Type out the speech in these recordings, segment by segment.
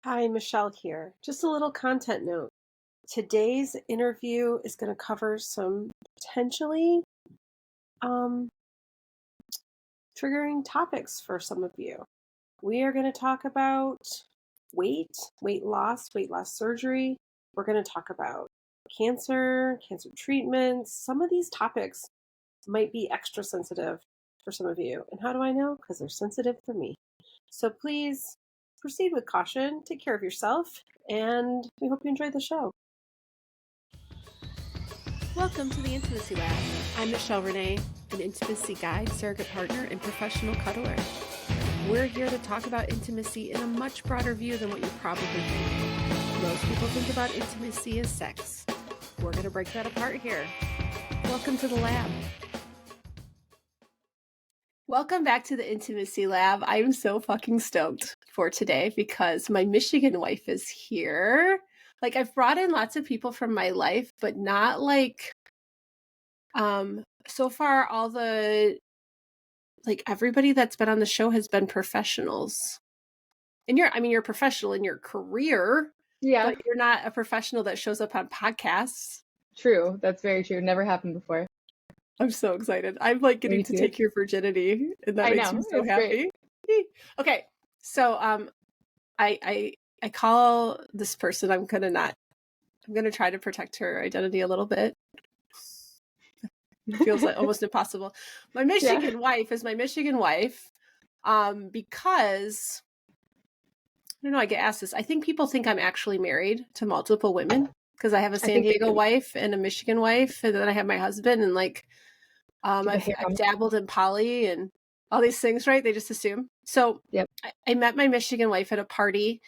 Hi, Michelle here. Just a little content note. Today's interview is going to cover some potentially um, triggering topics for some of you. We are going to talk about weight loss surgery. We're going to talk about cancer treatments. Some of these topics might be extra sensitive for some of you. And how do I know? Because they're sensitive for me. So please proceed with caution, take care of yourself, and we hope you enjoy the show. Welcome to the Intimacy Lab. I'm Michelle Renee, an intimacy guide, surrogate partner, and professional cuddler. We're here to talk about intimacy in a much broader view than what you probably think. Most people think about intimacy as sex. We're going to break that apart here. Welcome to the lab. Welcome back to the Intimacy Lab. I'm so fucking stoked for today because my Michigan wife is here. Like, I've brought in lots of people from my life, but not like, so far all the, like, everybody that's been on the show has been professionals. And you're a professional in your career, yeah, but you're not a professional that shows up on podcasts. True. That's very true. Never happened before. I'm so excited. I'm like getting to take your virginity, and that makes me so happy. Okay, so I call this person. I'm gonna try to protect her identity a little bit. It feels like almost impossible. My Michigan wife is my Michigan wife, because I don't know. I get asked this. I think people think I'm actually married to multiple women because I have a San Diego wife and a Michigan wife, and then I have my husband, and like. I've dabbled in poly and all these things, right? They just assume. So yep. I met my Michigan wife at a party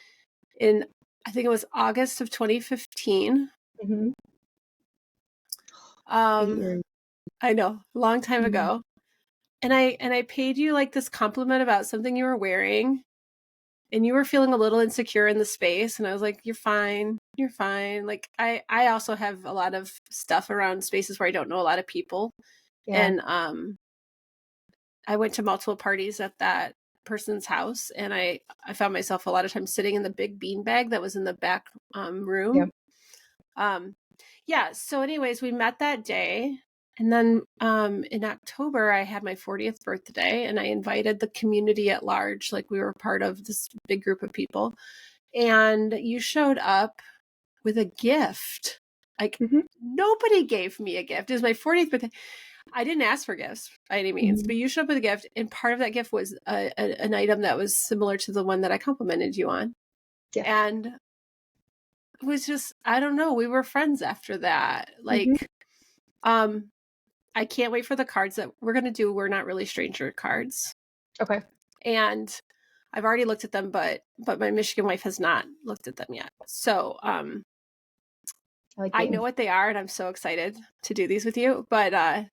in, I think it was August of 2015. Mm-hmm. I know, a long time ago. And I paid you like this compliment about something you were wearing, and you were feeling a little insecure in the space. And I was like, you're fine. You're fine. Like I also have a lot of stuff around spaces where I don't know a lot of people. Yeah. And I went to multiple parties at that person's house, and I found myself a lot of times sitting in the big beanbag that was in the back room. Yep. So anyways, we met that day. And then in October, I had my 40th birthday, and I invited the community at large. Like, we were part of this big group of people. And you showed up with a gift. Like, nobody gave me a gift. It was my 40th birthday. I didn't ask for gifts by any means, but you showed up with a gift, and part of that gift was an item that was similar to the one that I complimented you on. Yeah. And it was just, I don't know, we were friends after that. Like, I can't wait for the cards that we're going to do. We're not really stranger cards. Okay. And I've already looked at them, but my Michigan wife has not looked at them yet. So, I know what they are, and I'm so excited to do these with you. But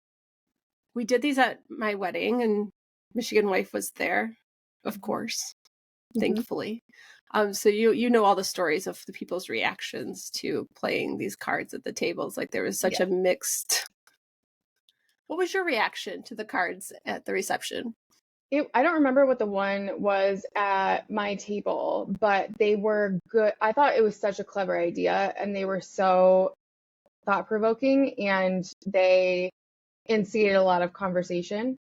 we did these at my wedding, and Michigan wife was there, of course, thankfully. So you know all the stories of the people's reactions to playing these cards at the tables. Like, there was such a mixed. What was your reaction to the cards at the reception? I don't remember what the one was at my table, but they were good. I thought it was such a clever idea, and they were so thought-provoking, and they instigated a lot of conversation,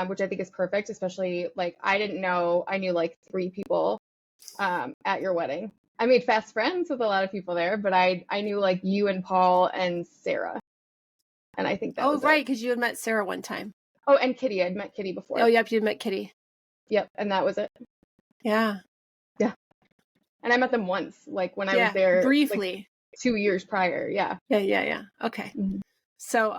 which I think is perfect, especially, like, I knew like 3 people at your wedding. I made fast friends with a lot of people there, but I knew like you and Paul and Sarah. And I think that was right, because you had met Sarah one time. Oh, and Kitty. I'd met Kitty before. Oh, yep, you met Kitty. Yep, and that was it. Yeah. Yeah. And I met them once, like when I was there briefly. Like, 2 years prior. Yeah. Yeah. Okay. So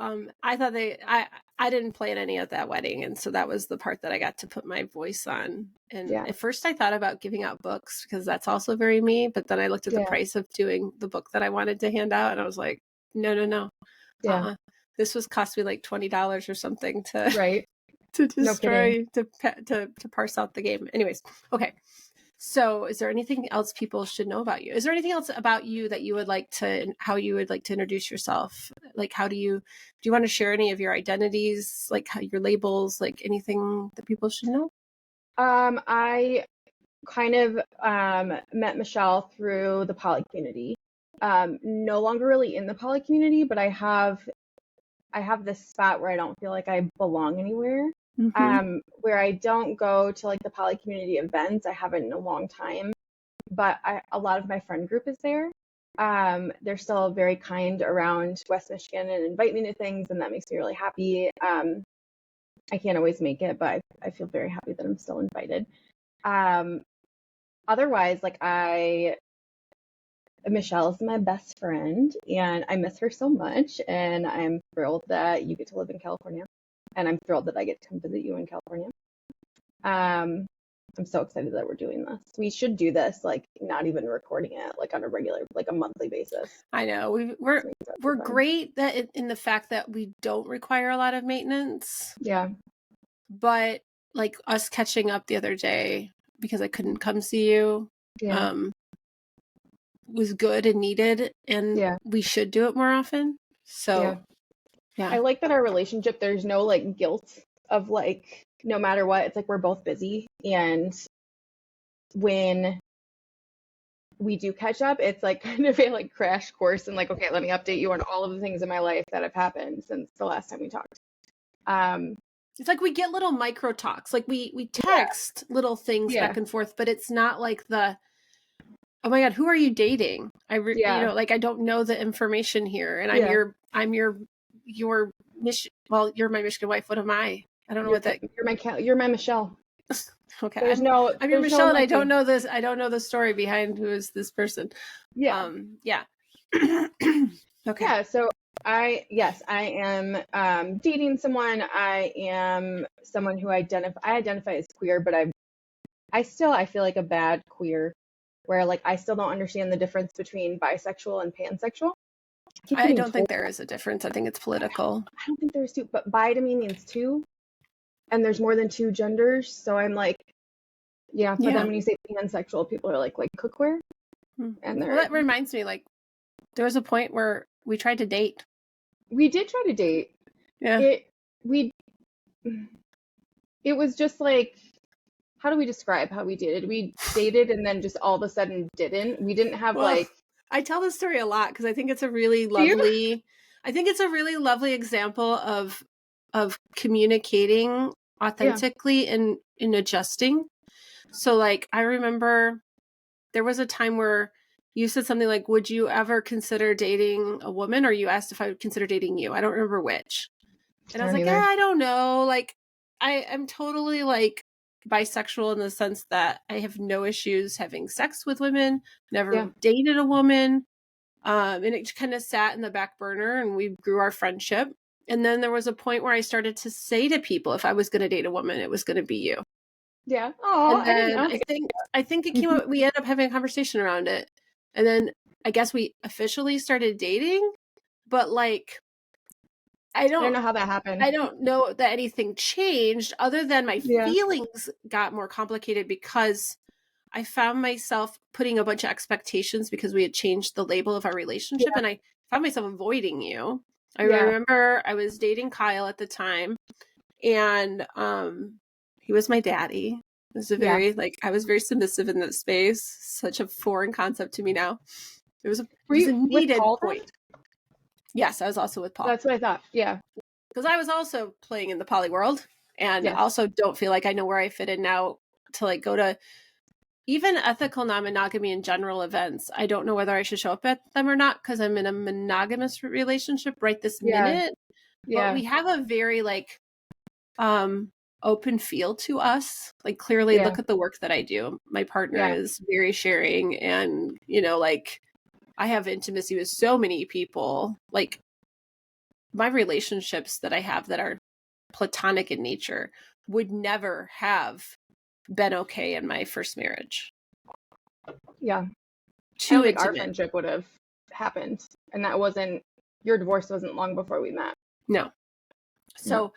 I thought I didn't plan any at that wedding, and so that was the part that I got to put my voice on. And at first I thought about giving out books, because that's also very me, but then I looked at the price of doing the book that I wanted to hand out, and I was like, no. Yeah. This was cost me like $20 or something to destroy, to parse out the game. Anyways, okay. So is there anything else people should know about you? Is there anything else about you that you would like to, how you would like to introduce yourself? Like, do you want to share any of your identities, like your labels, like anything that people should know? I kind of met Michelle through the poly community. No longer really in the poly community, but I have this spot where I don't feel like I belong anywhere. Where I don't go to like the poly community events. I haven't in a long time, but a lot of my friend group is there. They're still very kind around West Michigan and invite me to things, and that makes me really happy. I can't always make it, but I feel very happy that I'm still invited. Otherwise, like Michelle is my best friend, and I miss her so much, and I'm thrilled that you get to live in California, and I'm thrilled that I get to come visit you in California. I'm so excited that we're doing this. We should do this, like not even recording it, like on a regular, like a monthly basis. I know we're great that in the fact that we don't require a lot of maintenance. Yeah. But like us catching up the other day because I couldn't come see you, was good and needed, and we should do it more often. So yeah. I like that our relationship, there's no like guilt of like, no matter what, it's like we're both busy, and when we do catch up, it's like kind of a like crash course and like, okay, let me update you on all of the things in my life that have happened since the last time we talked. It's like we get little micro talks, like we text little things back and forth, but it's not like the, oh my God, who are you dating? You know, like I don't know the information here, and I'm your well, you're my Michigan wife. What am I? I don't know what that. You're my Michelle. Okay. I'm your Michelle, and I don't know this. I don't know the story behind who is this person. Yeah. Okay. Yeah. So I am dating someone. I am someone who I identify as queer, but I feel like a bad queer, where like I still don't understand the difference between bisexual and pansexual. I don't think there is a difference. I think it's political. I don't think there's two, but bi to me means two, and there's more than two genders. So I'm like, but then when you say pansexual, people are like cookware. And that reminds me, like there was a point where we tried to date. We did try to date. Yeah. It was just like, how do we describe how we dated? We dated and then just all of a sudden didn't. We didn't have I tell this story a lot because I think it's a really lovely example of communicating authentically and in adjusting. So like I remember there was a time where you said something like, would you ever consider dating a woman? Or you asked if I would consider dating you. I don't remember which. And I was like, I don't know. Like I'm totally like bisexual in the sense that I have no issues having sex with women, never dated a woman. And it kind of sat in the back burner, and we grew our friendship. And then there was a point where I started to say to people, if I was going to date a woman, it was going to be you. Yeah. Oh, and then I think it came up, we ended up having a conversation around it. And then I guess we officially started dating, but like, I don't know how that happened. I don't know that anything changed other than my feelings got more complicated because I found myself putting a bunch of expectations because we had changed the label of our relationship, and I found myself avoiding you. I remember I was dating Kyle at the time, and he was my daddy. It was a very I was very submissive in that space. Such a foreign concept to me now. It was a needed point. Yes, I was also with Paul. That's what I thought. Yeah. Because I was also playing in the poly world, and also don't feel like I know where I fit in now to like go to even ethical non-monogamy and general events. I don't know whether I should show up at them or not because I'm in a monogamous relationship right this minute. But we have a very like open feel to us. Like clearly look at the work that I do. My partner is very sharing, and you know, like I have intimacy with so many people. Like my relationships that I have that are platonic in nature would never have been okay in my first marriage. Yeah. Too intimate. Our friendship would have happened. And your divorce wasn't long before we met. No. So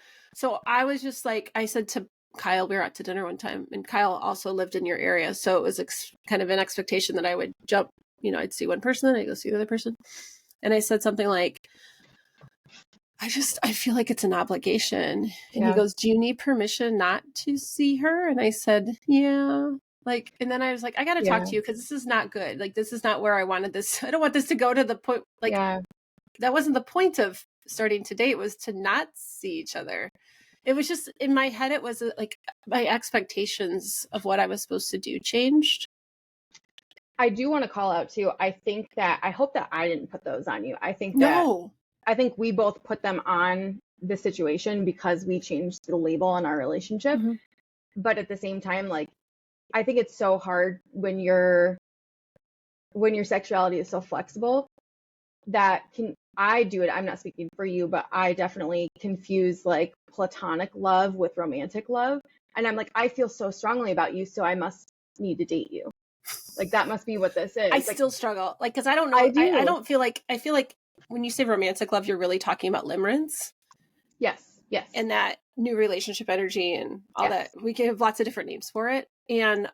I was just like, I said to Kyle, we were out to dinner one time, and Kyle also lived in your area. So it was kind of an expectation that I would jump, you know, I'd see one person, then I'd go see the other person. And I said something like, I feel like it's an obligation. And he goes, do you need permission not to see her? And I said, yeah. Like, and then I was like, I got to Yeah. talk to you because this is not good. Like, this is not where I wanted this. I don't want this to go to the point. Like, Yeah. that wasn't the point of starting to date, was to not see each other. It was just in my head, it was like my expectations of what I was supposed to do changed. I do want to call out too. I hope that I didn't put those on you. I think we both put them on the situation because we changed the label on our relationship. Mm-hmm. But at the same time, like, I think it's so hard when your sexuality is so flexible that I do it. I'm not speaking for you, but I definitely confuse like platonic love with romantic love. And I'm like, I feel so strongly about you, so I must need to date you. Like, that must be what this is. I like, still struggle. Like, because I don't know. I don't feel like, I feel like when you say romantic love, you're really talking about limerence. Yes. And that new relationship energy and all that. We can have lots of different names for it. And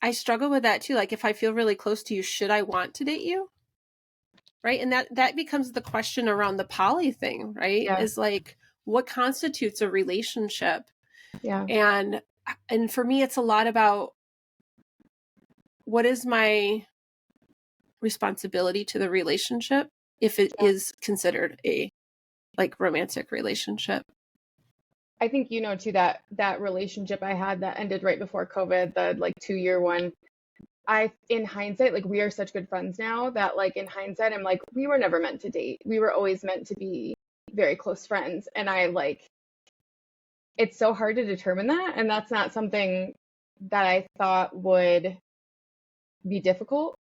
I struggle with that too. Like, if I feel really close to you, should I want to date you? Right. And that becomes the question around the poly thing, right? Yeah. Is like, what constitutes a relationship? Yeah. And for me, it's a lot about what is my responsibility to the relationship if it is considered a like romantic relationship. I think, you know, too, that relationship I had that ended right before COVID, the like 2-year one, in hindsight, like, we are such good friends now that, like, in hindsight, I'm like, we were never meant to date. We were always meant to be very close friends. And it's so hard to determine that. And that's not something that I thought would be difficult.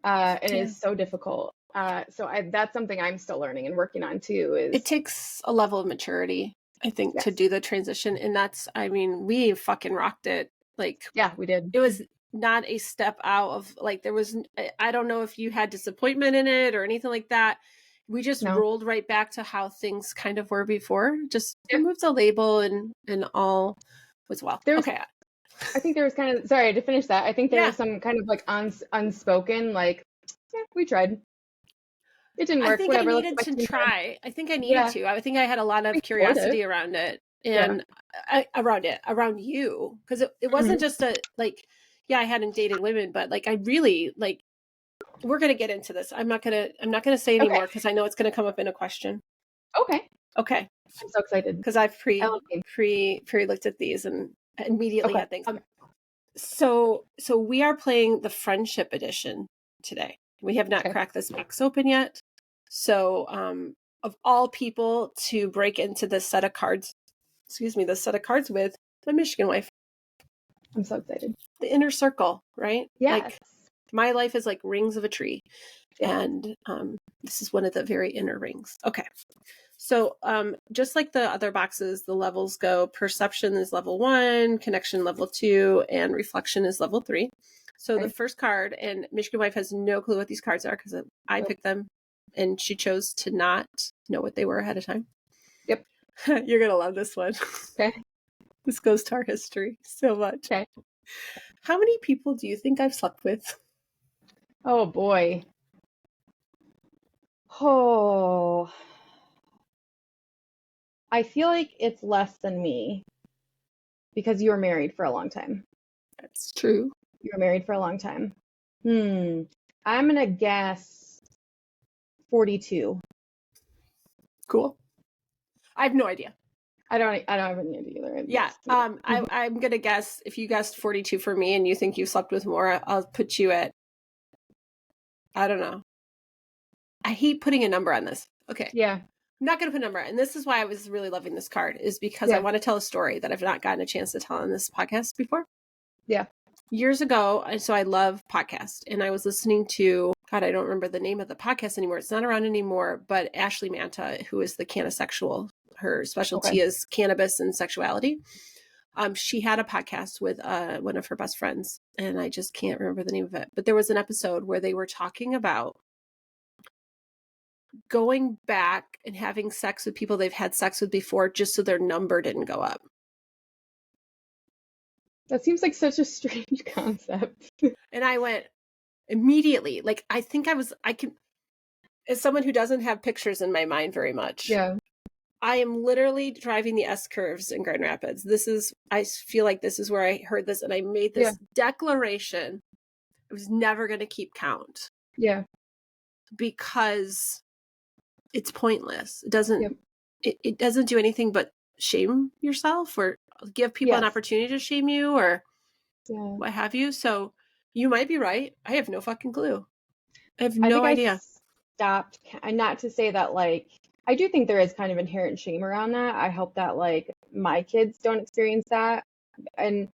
It is so difficult. So that's something I'm still learning and working on too. It takes a level of maturity, I think, to do the transition. And that's, I mean, we fucking rocked it. Like, yeah, we did. It was not a step out of, like, there was, I don't know if you had disappointment in it or anything like that. We just rolled right back to how things kind of were before. Just removed the label and all was well. Okay. I think there was kind of, sorry to finish that. I think there was some kind of like unspoken, like, we tried. It didn't work. I think whatever. I needed to try. I think I needed to. I think I had a lot of curiosity around it and around you. Because it wasn't just a, like, I hadn't dated women, but like, I really, like, we're going to get into this. I'm not going to say anymore because I know it's going to come up in a question. Okay. I'm so excited. Because I've pre looked at these and immediately had things. So we are playing the friendship edition today. We have not cracked this box open yet. So of all people to break into this set of cards with, my Michigan wife. I'm so excited. The inner circle, right? Yes. Like, my life is like rings of a tree. And this is one of the very inner rings. Okay. So just like the other boxes, the levels go: perception is level 1, connection level 2, and reflection is level 3. So the first card, and Michigan wife has no clue what these cards are because I picked them and she chose to not know what they were ahead of time. Yep. You're going to love this one. Okay. This goes to our history so much. Okay. How many people do you think I've slept with? Oh, boy. Oh. I feel like it's less than me because you were married for a long time. That's true. You were married for a long time. I'm going to guess 42. Cool. I have no idea. I don't have any idea either. Yeah. I'm going to guess, if you guessed 42 for me and you think you slept with more, I'll put you at, I don't know. I hate putting a number on this. Okay. Yeah. I'm not going to put a number. And this is why I was really loving this card, is because I want to tell a story that I've not gotten a chance to tell on this podcast before. Yeah. Years ago, so I love podcasts, and I was listening to, God, I don't remember the name of the podcast anymore. It's not around anymore, but Ashley Manta, who is the canosexual, her specialty is cannabis and sexuality. She had a podcast with one of her best friends, and I just can't remember the name of it. But there was an episode where they were talking about going back and having sex with people they've had sex with before just so their number didn't go up. That seems like such a strange concept. And I went immediately, like, I think I can, as someone who doesn't have pictures in my mind very much. Yeah. I am literally driving the S curves in Grand Rapids. I feel like this is where I heard this, and I made this declaration. I was never going to keep count. Yeah. Because it's pointless. It doesn't do anything but shame yourself or give people an opportunity to shame you or what have you. So you might be right. I have no fucking clue. I have no idea. I stopped, and not to say that like, I do think there is kind of inherent shame around that. I hope that like my kids don't experience that. And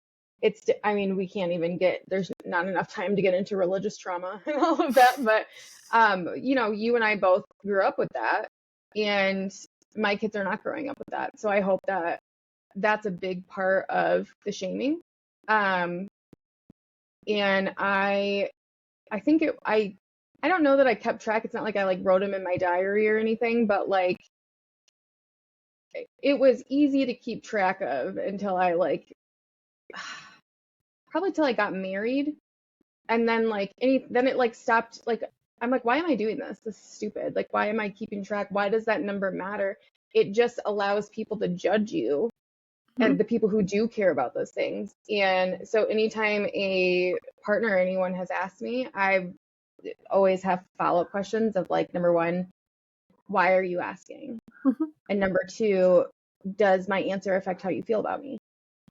I mean, we can't even there's not enough time to get into religious trauma and all of that. But, you know, you and I both grew up with that, and my kids are not growing up with that. So I hope that that's a big part of the shaming. And I think I don't know that I kept track. It's not like I like wrote them in my diary or anything, but like it was easy to keep track of until I like probably till I got married. And then like then it like stopped. Like I'm like, why am I doing this? This is stupid. Like, why am I keeping track? Why does that number matter? It just allows people to judge you, and the people who do care about those things. And so anytime a partner or anyone has asked me, I always have follow-up questions of like, number one, why are you asking? And number two, does my answer affect how you feel about me?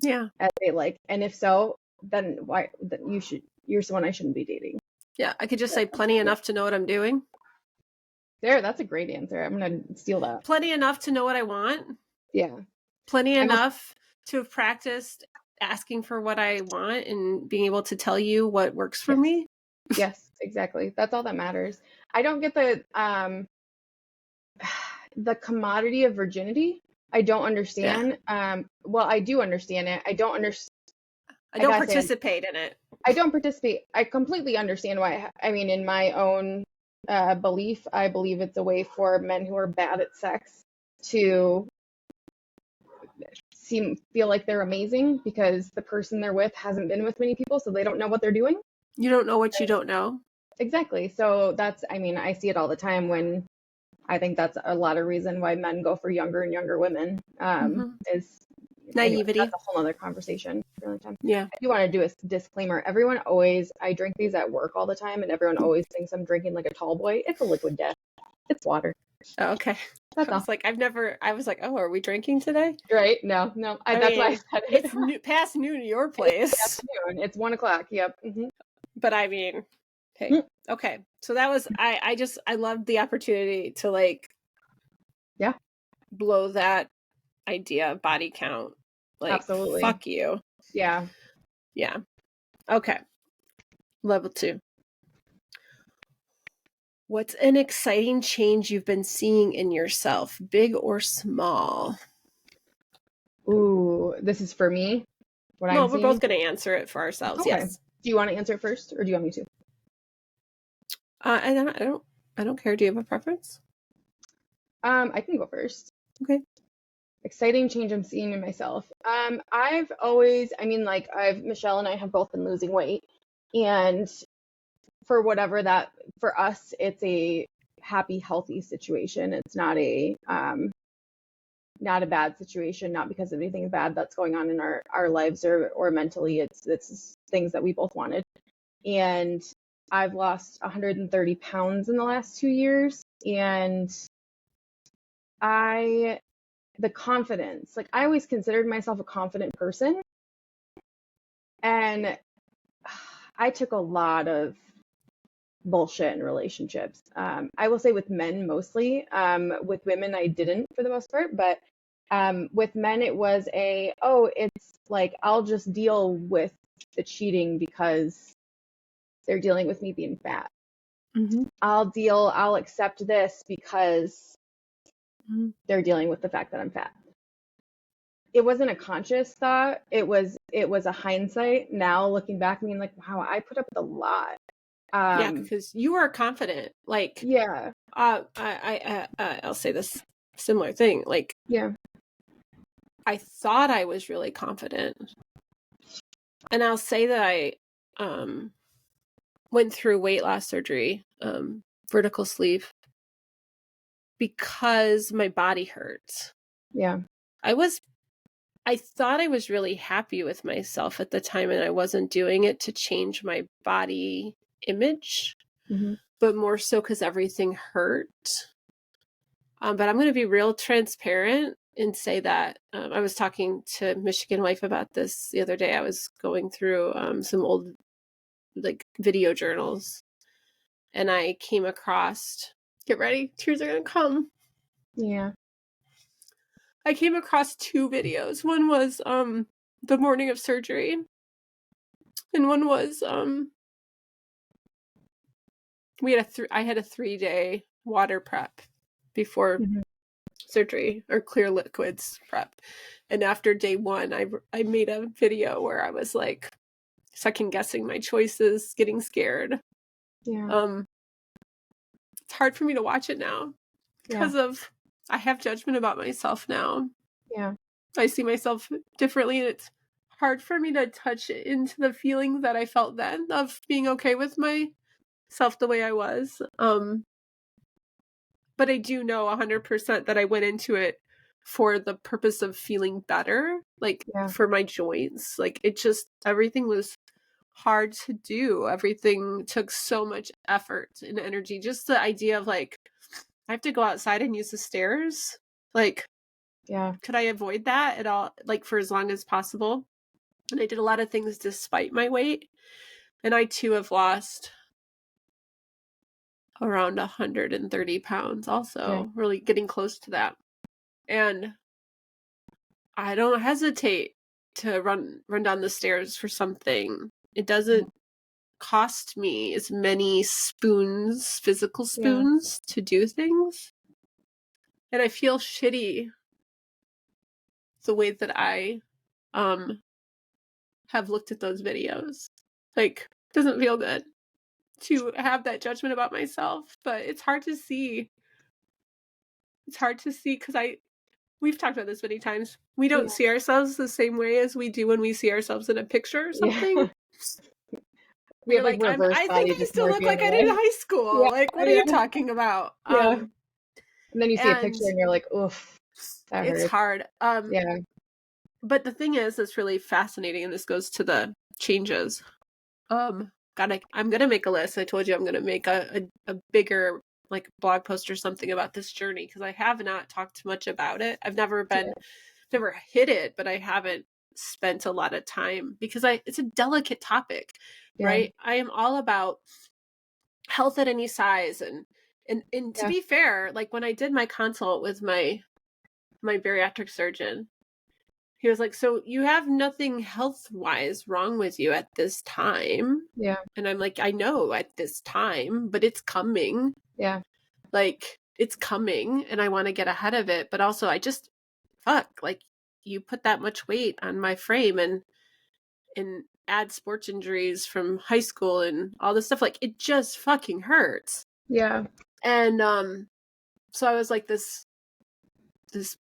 Yeah. And if so, then why? Then you're someone I shouldn't be dating. Yeah, I could just say plenty enough to know what I'm doing. That's a great answer. I'm gonna steal that. Plenty enough to know what I want. Yeah. Plenty enough to have practiced asking for what I want and being able to tell you what works for me. Yes, exactly. That's all that matters. I don't get the commodity of virginity. I don't understand. Well, I do understand it. I don't participate in it. I don't participate. I completely understand why. I mean, in my own belief, I believe it's a way for men who are bad at sex to feel like they're amazing because the person they're with hasn't been with many people, so they don't know what they're doing. You don't know what you don't know. Exactly. So I see it all the time when I think that's a lot of reason why men go for younger and younger women. Is naivety. That's a whole other conversation. Yeah. I do want to do a disclaimer. I drink these at work all the time, and everyone always thinks I'm drinking like a tall boy. It's a liquid death. It's water. Oh, okay. That's all. I was like, oh, are we drinking today? Right? No. That's why I said it. It's past noon at your place. It's past noon. It's 1:00. Yep. But I mean, hey, okay. So that was, I loved the opportunity to like, blow that idea of body count. Like, absolutely. Fuck you. Yeah. Yeah. Okay. Level 2. What's an exciting change you've been seeing in yourself, big or small? Ooh, this is for me? We're both going to answer it for ourselves. Okay. Yes. Do you want to answer it first, or do you want me to? I don't care. Do you have a preference? I can go first. Okay. Exciting change I'm seeing in myself. Michelle and I have both been losing weight, and for whatever that, for us, it's a happy, healthy situation. It's not a bad situation, not because of anything bad that's going on in our lives or mentally. It's things that we both wanted. And I've lost 130 pounds in the last 2 years. And the confidence, like I always considered myself a confident person. And I took a lot of bullshit in relationships. I will say with men mostly. With women, I didn't for the most part, but with men, it was it's like, I'll just deal with the cheating because they're dealing with me being fat. I'll accept this because they're dealing with the fact that I'm fat. It wasn't a conscious thought. It was a hindsight. Now looking back, I mean, like, wow, I put up with a lot. Yeah, because you are confident. Like, yeah. I'll say this similar thing. Like, yeah, I thought I was really confident, and I'll say that I went through weight loss surgery, vertical sleeve, because my body hurt. Yeah. I thought I was really happy with myself at the time, and I wasn't doing it to change my body image, Mm-hmm. but more so because everything hurt. But I'm going to be real transparent and say that I was talking to Michigan Wife about this the other day. I was going through some old like video journals, and I came across, get ready, tears are going to come. Yeah. I came across 2 videos. One was the morning of surgery, and one was I had a 3-day water prep before Mm-hmm. surgery, or clear liquids prep. And after day 1, I made a video where I was like second guessing my choices, getting scared. Yeah. It's hard for me to watch it now Yeah. because of I have judgment about myself now. Yeah. I see myself differently, and it's hard for me to touch into the feelings that I felt then of being okay with myself the way I was. But I do know 100% that I went into it for the purpose of feeling better, like Yeah. for my joints. Like it just, everything was hard to do. Everything took so much effort and energy. Just the idea of like, I have to go outside and use the stairs. Like, Yeah. could I avoid that at all? Like for as long as possible? And I did a lot of things despite my weight. And I too have lost around 130 pounds Yeah. also, really getting close to that. And I don't hesitate to run down the stairs for something. It doesn't cost me as many spoons, physical Yeah. spoons, to do things. And I feel shitty the way that I have looked at those videos. Like, it doesn't feel good to have that judgment about myself, but it's hard to see. It's hard to see because we've talked about this many times. We don't Yeah. see ourselves the same way as we do when we see ourselves in a picture or something. Yeah. We You're have like like, reverse I think body I still look dysmorphia in like a I did in way. high school. Yeah. Like, what are you Yeah. talking about? Yeah. And then you see a And picture and you're like, oof, that it's hurts. hard. Yeah. But the thing is, that's really fascinating, and this goes to the changes. I'm gonna make a list. I told you I'm gonna make a bigger like blog post or something about this journey because I have not talked much about it. I've never hit it, but I haven't spent a lot of time because it's a delicate topic, Yeah. right? I am all about health at any size, and to Yeah. be fair, like when I did my consult with my bariatric surgeon, he was like, so you have nothing health wise wrong with you at this time. Yeah. And I'm like, I know at this time, but it's coming. Yeah. Like it's coming, and I want to get ahead of it, but also I just like you put that much weight on my frame, and add sports injuries from high school and all this stuff, like it just fucking hurts. Yeah. And so I was like this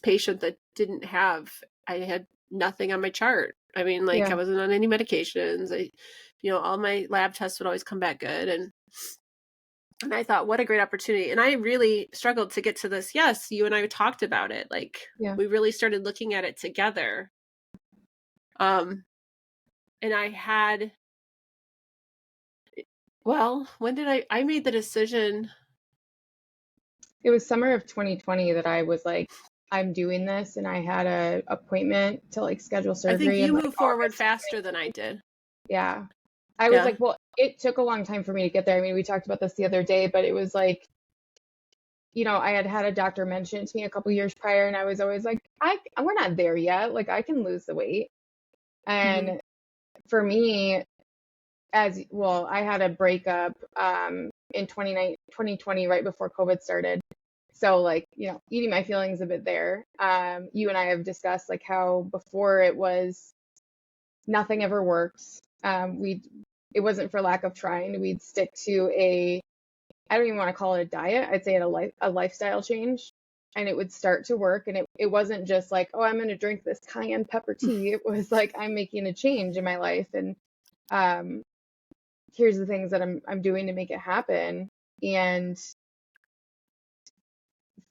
patient that I had nothing on my chart. I mean, like I Yeah. wasn't on any medications. All my lab tests would always come back good, and I thought, what a great opportunity. And I really struggled to get to this. Yes, you and I talked about it. Like Yeah. we really started looking at it together. And I had, well, when did I made the decision? It was summer of 2020 that I was like, I'm doing this, and I had a appointment to like schedule I think surgery in you like moved forward August. faster than I did. Yeah. I was Yeah. like, well, it took a long time for me to get there. I mean, we talked about this the other day, but it was like, I had a doctor mention it to me a couple years prior, and I was always like, we're not there yet. Like, I can lose the weight. Mm-hmm. And for me, as well, I had a breakup in 2020, right before COVID started. So like, eating my feelings a bit there. You and I have discussed like how before it was nothing ever worked. It wasn't for lack of trying. We'd stick to I don't even want to call it a diet. I'd say a lifestyle change, and it would start to work. And it wasn't just like, oh, I'm going to drink this cayenne pepper tea. It was like, I'm making a change in my life. And here's the things that I'm doing to make it happen. And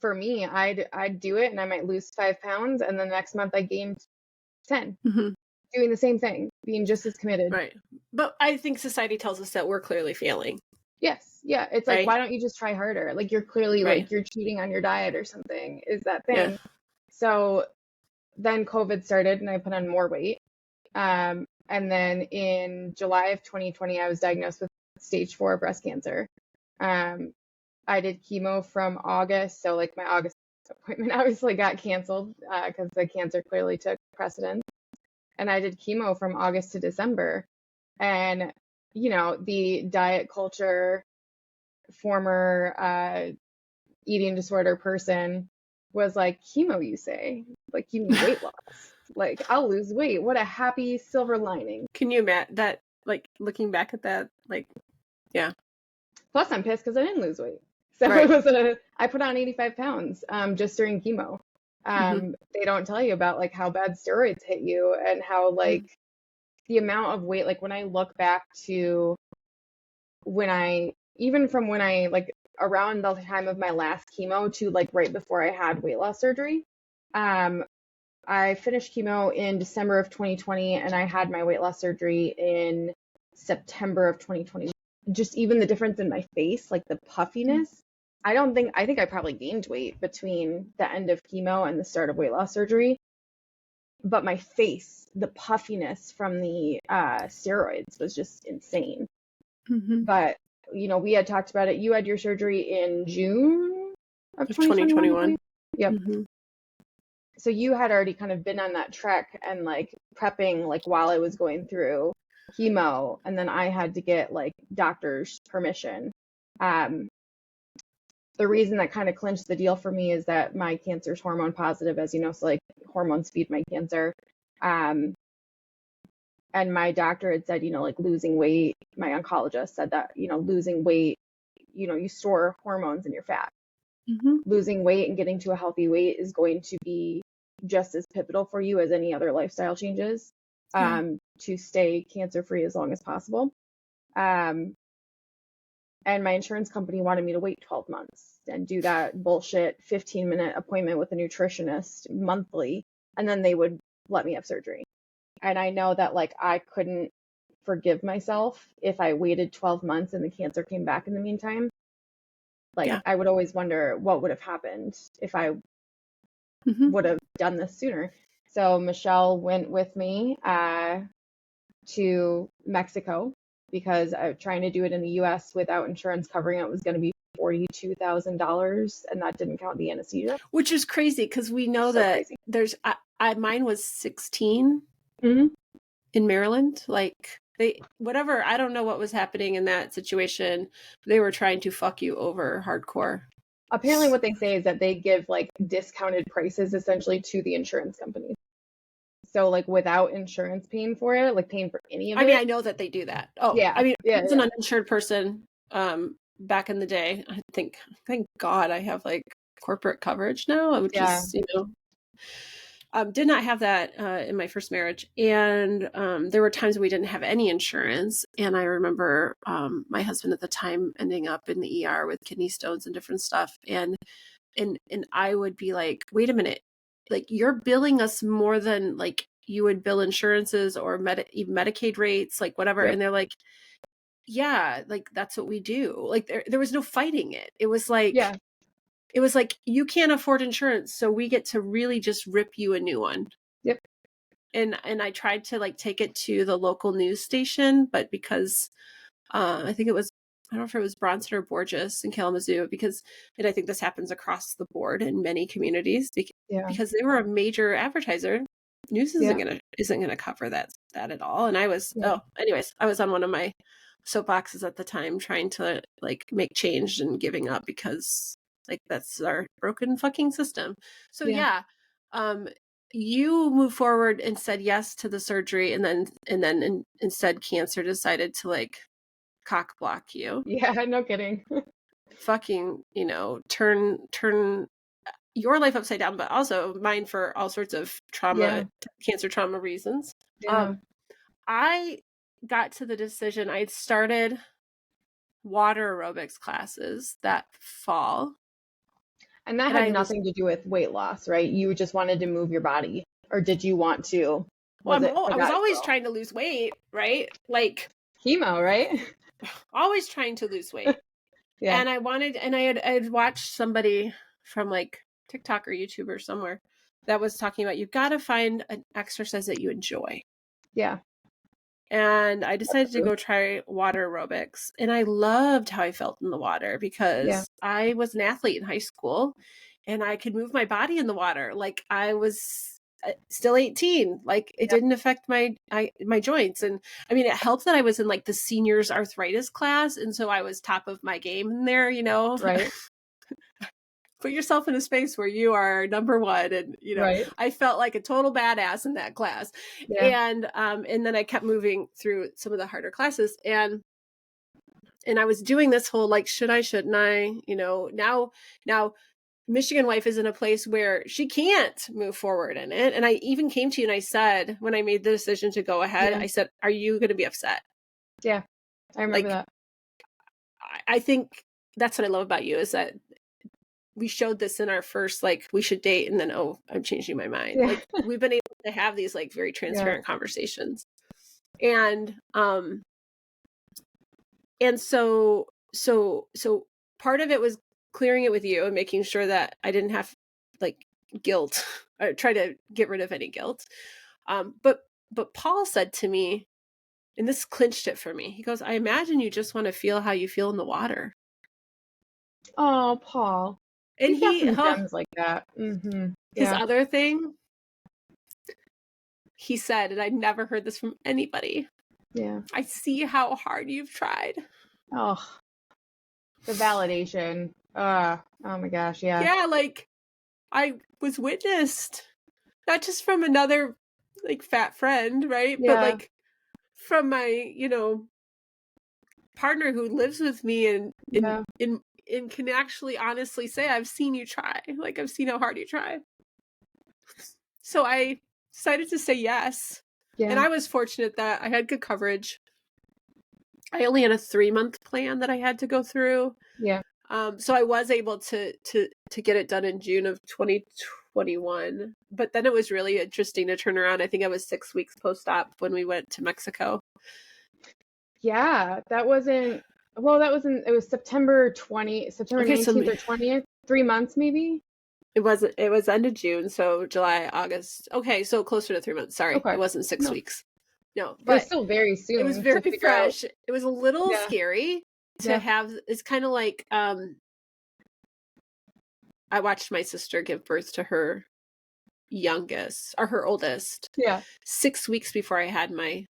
for me, I'd do it and I might lose 5 pounds, and then the next month I gained 10, doing the same thing, being just as committed. Right. But I think society tells us that we're clearly failing. Yes. Yeah. It's like, Right. why don't you just try harder? Like, you're clearly Right. like you're cheating on your diet or something, is that thing. Yeah. So then COVID started and I put on more weight. And then in July of 2020, I was diagnosed with stage 4 breast cancer. I did chemo from August. So like my August appointment obviously got canceled because the cancer clearly took precedence. And I did chemo from August to December. And, you know, the diet culture, former eating disorder person was like, chemo, you say? Like, you mean weight loss? Like, I'll lose weight. What a happy silver lining. Can you imagine that, like, looking back at that, like, yeah. Plus, I'm pissed because I didn't lose weight. So Right. I put on 85 pounds just during chemo. They don't tell you about like how bad steroids hit you and how like the amount of weight, like when I look back to even from when I like around the time of my last chemo to like right before I had weight loss surgery. I finished chemo in December of 2020 and I had my weight loss surgery in September of 2020. Just even the difference in my face, like the puffiness. I think I probably gained weight between the end of chemo and the start of weight loss surgery. But my face, the puffiness from the steroids was just insane. But, you know, we had talked about it. You had your surgery in June of 2021. Yep. So you had already kind of been on that trek and like prepping like while I was going through chemo, and then I had to get like doctor's permission. The reason that kind of clinched the deal for me is that my cancer's hormone positive, as you know, so like hormones feed my cancer. And my doctor had said, you know, like losing weight, my oncologist said that, you know, losing weight, you know, you store hormones in your fat. Losing weight and getting to a healthy weight is going to be just as pivotal for you as any other lifestyle changes to stay cancer free as long as possible. And my insurance company wanted me to wait 12 months and do that bullshit 15-minute appointment with a nutritionist monthly, and then they would let me have surgery. And I know that like I couldn't forgive myself if I waited 12 months and the cancer came back in the meantime. Like I would always wonder what would have happened if I would have done this sooner. So Michelle went with me to Mexico because I was trying to do it in the US without insurance covering it was going to be $42,000, and that didn't count the anesthesia. Which is crazy because we know so that crazy. There's mine was 16 in Maryland. Like whatever, I don't know what was happening in that situation. They were trying to fuck you over hardcore. Apparently what they say is that they give like discounted prices essentially to the insurance companies. So like without insurance paying for it, like paying for any of it. I mean, I know that they do that. Oh, yeah. I mean, as an uninsured person, back in the day, I think, thank God I have like corporate coverage now, which is, you know, did not have that in my first marriage. And there were times we didn't have any insurance. And I remember my husband at the time ending up in the ER with kidney stones and different stuff. And I would be like, wait a minute, like you're billing us more than like you would bill insurances or Medicaid rates, like whatever. And they're like, yeah, like that's what we do. Like there was no fighting it. It was like, it was like, you can't afford insurance, so we get to really just rip you a new one. Yep. And I tried to like take it to the local news station, but because I think it was, I don't know if it was Bronson or Borges in Kalamazoo, and I think this happens across the board in many communities because they were a major advertiser. News isn't gonna cover that at all. And I was anyways, I was on one of my soapboxes at the time trying to like make change and giving up because like that's our broken fucking system. So you moved forward and said yes to the surgery, and then instead cancer decided to like cock block you. Yeah, no kidding. Fucking, you know, turn your life upside down, but also mine for all sorts of trauma, cancer trauma reasons. I got to the decision. I had started water aerobics classes that fall. And that had nothing to do with weight loss, right? You just wanted to move your body, or did you want to? I was always trying to lose weight, right? Like chemo, right? Always trying to lose weight. Yeah. And I had watched somebody from like TikTok or YouTube or somewhere that was talking about, you got to find an exercise that you enjoy. Yeah. And I decided to go try water aerobics. And I loved how I felt in the water because I was an athlete in high school and I could move my body in the water. Like I was still 18. Like it didn't affect my joints. And I mean, it helped that I was in like the seniors arthritis class. And so I was top of my game in there, you know, right. Put yourself in a space where you are number one. And, you know, I felt like a total badass in that class. Yeah. And then I kept moving through some of the harder classes and I was doing this whole, like, shouldn't I, you know, now Michigan wife is in a place where she can't move forward in it. And I even came to you and I said, when I made the decision to go ahead, I said, are you going to be upset? Yeah. I remember that. I think that's what I love about you is that we showed this in our first, like, we should date. And then, oh, I'm changing my mind. Yeah. Like we've been able to have these like very transparent conversations. And so part of it was clearing it with you and making sure that I didn't have like guilt or try to get rid of any guilt. But Paul said to me, and this clinched it for me. He goes, I imagine you just want to feel how you feel in the water. Oh, Paul. And he got some gems like that. Mm-hmm. His other thing, he said, and I never heard this from anybody. Yeah. I see how hard you've tried. Oh, the validation. Oh my gosh. Yeah. Yeah. Like I was witnessed, not just from another like fat friend, right? Yeah. But like from my, you know, partner who lives with me and can actually honestly say, I've seen you try. Like I've seen how hard you try. So I decided to say yes. Yeah. And I was fortunate that I had good coverage. I only had a 3-month plan that I had to go through. Yeah. So I was able to get it done in June of 2021. But then it was really interesting to turn around. I think I was 6 weeks post-op when we went to Mexico. Yeah, it was September 19th or 20th, 3 months maybe. It was end of June, so July, August. Okay, so closer to 3 months. Sorry, it wasn't 6 weeks. No, but it was still very soon. It was very fresh. It was a little scary to have. It's kind of like I watched my sister give birth to her youngest or her oldest. Yeah, 6 weeks before I had my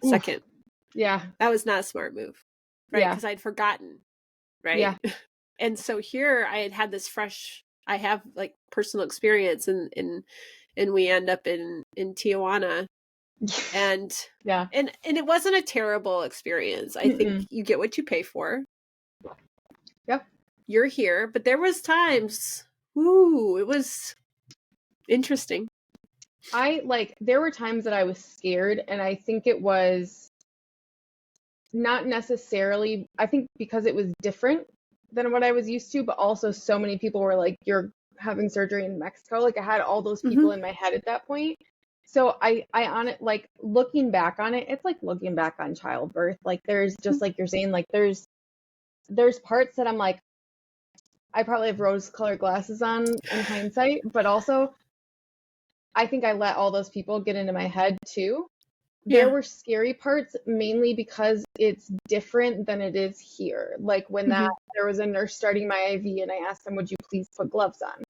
second. Yeah, that was not a smart move, right? Because I'd forgotten, right? Yeah, and so here I had this fresh. I have like personal experience, and we end up in Tijuana. And and it wasn't a terrible experience. I think you get what you pay for. Yep. You're here, but there was times, it was interesting. There were times that I was scared, and I think it was not necessarily, I think because it was different than what I was used to, but also so many people were like, you're having surgery in Mexico. Like I had all those people in my head at that point. So I on it, like looking back on it, it's like looking back on childbirth. Like there's just like you're saying, like there's parts that I'm like, I probably have rose-colored glasses on in hindsight, but also I think I let all those people get into my head too. Yeah. There were scary parts mainly because it's different than it is here. Like when there was a nurse starting my IV and I asked them, would you please put gloves on?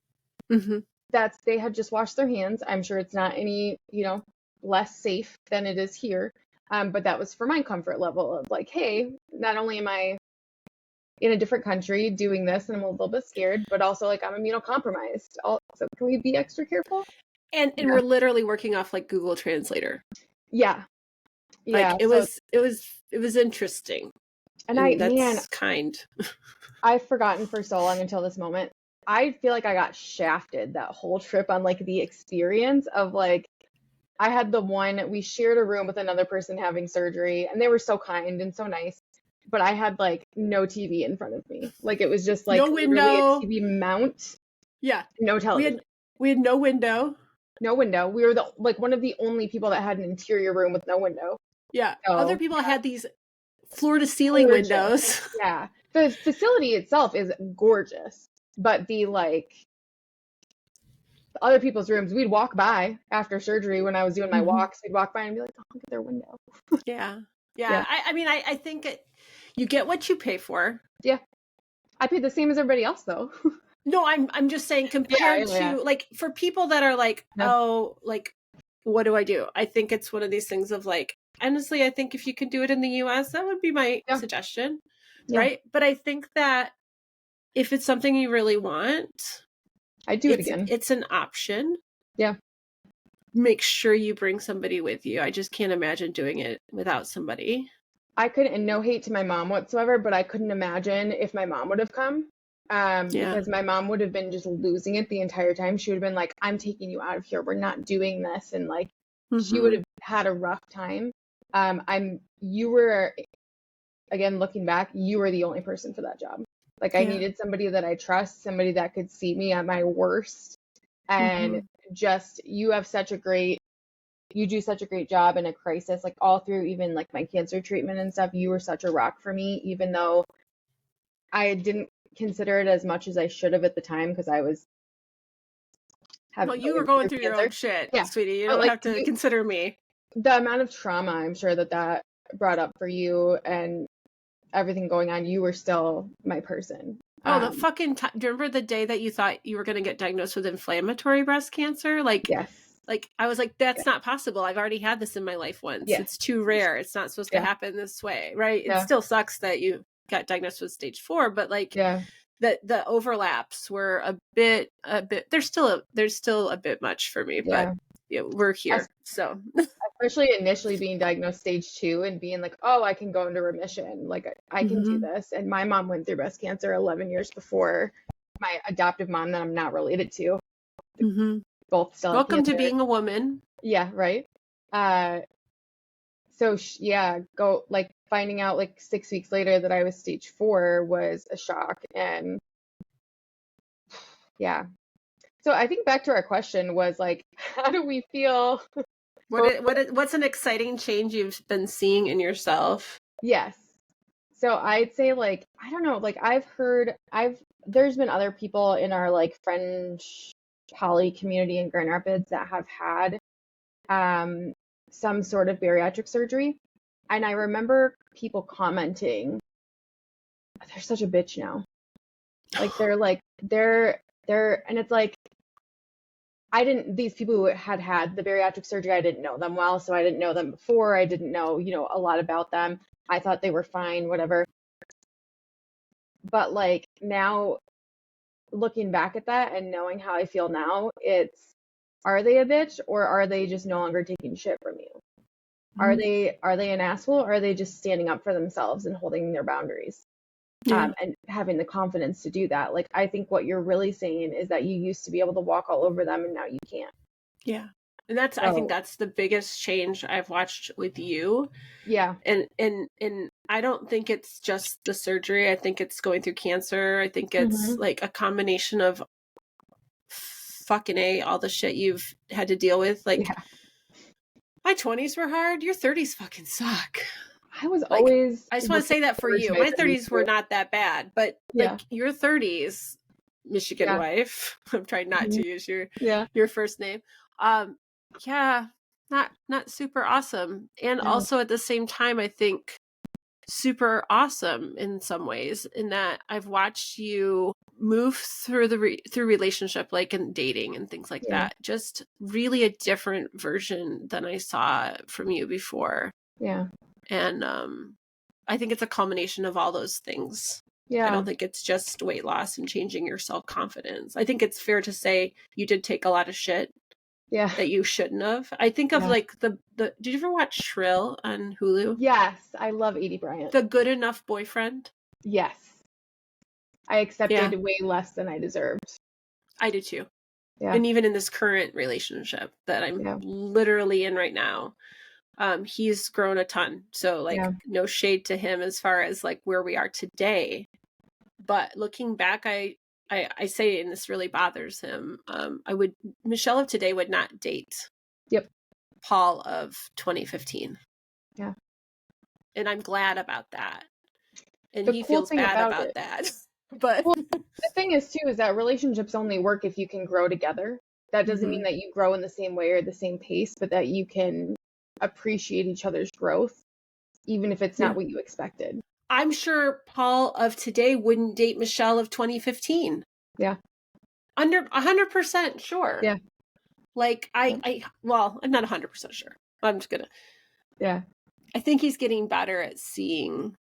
Mm-hmm. They had just washed their hands. I'm sure it's not any, less safe than it is here. But that was for my comfort level of like, hey, not only am I in a different country doing this and I'm a little bit scared, but also like I'm immunocompromised. So can we be extra careful? And we're literally working off like Google Translator. Yeah. Yeah. Like it was interesting. And that's kind. I've forgotten for so long until this moment. I feel like I got shafted that whole trip on like the experience of like, I had we shared a room with another person having surgery and they were so kind and so nice, but I had like no TV in front of me. Like it was just like no window, really a TV mount Yeah. No television. We had no window. No window. We were one of the only people that had an interior room with no window. Yeah. So, Other people had these floor to ceiling windows. Yeah. The facility itself is gorgeous, but the other people's rooms, we'd walk by after surgery when I was doing my walks. We'd walk by and be like, oh, look at their window. Yeah. Yeah. I mean, I think you get what you pay for. Yeah. I paid the same as everybody else, though. No, I'm just saying compared to like for people that are like, oh, like, what do I do? I think it's one of these things of like, honestly, I think if you could do it in the US, that would be my suggestion. Yeah. Right. But I think that if it's something you really want, I'd do it again. It's an option. Yeah. Make sure you bring somebody with you. I just can't imagine doing it without somebody. I couldn't, and no hate to my mom whatsoever, but I couldn't imagine if my mom would have come. Because my mom would have been just losing it the entire time. She would have been like, I'm taking you out of here. We're not doing this. And like, she would have had a rough time. You were, again, looking back, you were the only person for that job. Like I needed somebody that I trust, somebody that could see me at my worst. And just, you do such a great job in a crisis, like all through even like my cancer treatment and stuff. You were such a rock for me, even though I didn't consider it as much as I should have at the time because I was you were going through your own shit, sweetie. You don't have to consider me. The amount of trauma I'm sure that brought up for you and everything going on, you were still my person. Oh, the fucking do you remember the day that you thought you were going to get diagnosed with inflammatory breast cancer? Like, yes. Like, I was like, that's not possible. I've already had this in my life once. Yes. It's too rare. It's not supposed to happen this way, right? It still sucks that you got diagnosed with stage 4, but like the overlaps were a bit there's still a bit much for me, but we're here. So especially initially being diagnosed stage 2 and being like, oh, I can go into remission, like I can do this. And my mom went through breast cancer 11 years before my adoptive mom that I'm not related to. Both still welcome to being a woman. Yeah, right. So go like finding out like 6 weeks later that I was stage 4 was a shock. And so I think back to our question was like, how do we feel? What's an exciting change you've been seeing in yourself? Yes. So I'd say like, I don't know, like there's been other people in our like French poly community in Grand Rapids that have had some sort of bariatric surgery. And I remember people commenting, they're such a bitch now. Like they're and it's like, these people who had the bariatric surgery, I didn't know them well. So I didn't know them before. I didn't know, a lot about them. I thought they were fine, whatever. But like now looking back at that and knowing how I feel now, are they a bitch or are they just no longer taking shit from you? Are they an asshole or are they just standing up for themselves and holding their boundaries? And having the confidence to do that. Like, I think what you're really saying is that you used to be able to walk all over them and now you can't. Yeah. And I think that's the biggest change I've watched with you. Yeah. And I don't think it's just the surgery. I think it's going through cancer. I think it's like a combination of fucking all the shit you've had to deal with. Like my 20s were hard. Your 30s fucking suck. I was always. I just want to say that for you. My 30s were not that bad, but like your 30s, Michigan wife. I'm trying not to use your first name. Not super awesome, and also at the same time, I think super awesome in some ways. In that I've watched you move through through relationship, like in dating and things like that. Just really a different version than I saw from you before. Yeah. And I think it's a culmination of all those things. Yeah. I don't think it's just weight loss and changing your self-confidence. I think it's fair to say you did take a lot of shit that you shouldn't have. I think of like the did you ever watch Shrill on Hulu? Yes. I love Edie Bryant. The Good Enough Boyfriend? Yes. I accepted way less than I deserved. I do too. Yeah. And even in this current relationship that I'm literally in right now, he's grown a ton. So like no shade to him as far as like where we are today. But looking back, I say, and this really bothers him, Michelle of today would not date Paul of 2015. Yeah. And I'm glad about that. And The he cool feels thing bad about about it, that. But well, the thing is too, is that relationships only work if you can grow together. That doesn't mean that you grow in the same way or the same pace, but that you can appreciate each other's growth, even if it's not what you expected. I'm sure Paul of today wouldn't date Michelle of 2015. Yeah. Under 100% sure. Yeah. Like I'm not 100% sure. I'm just gonna. Yeah. I think he's getting better at seeing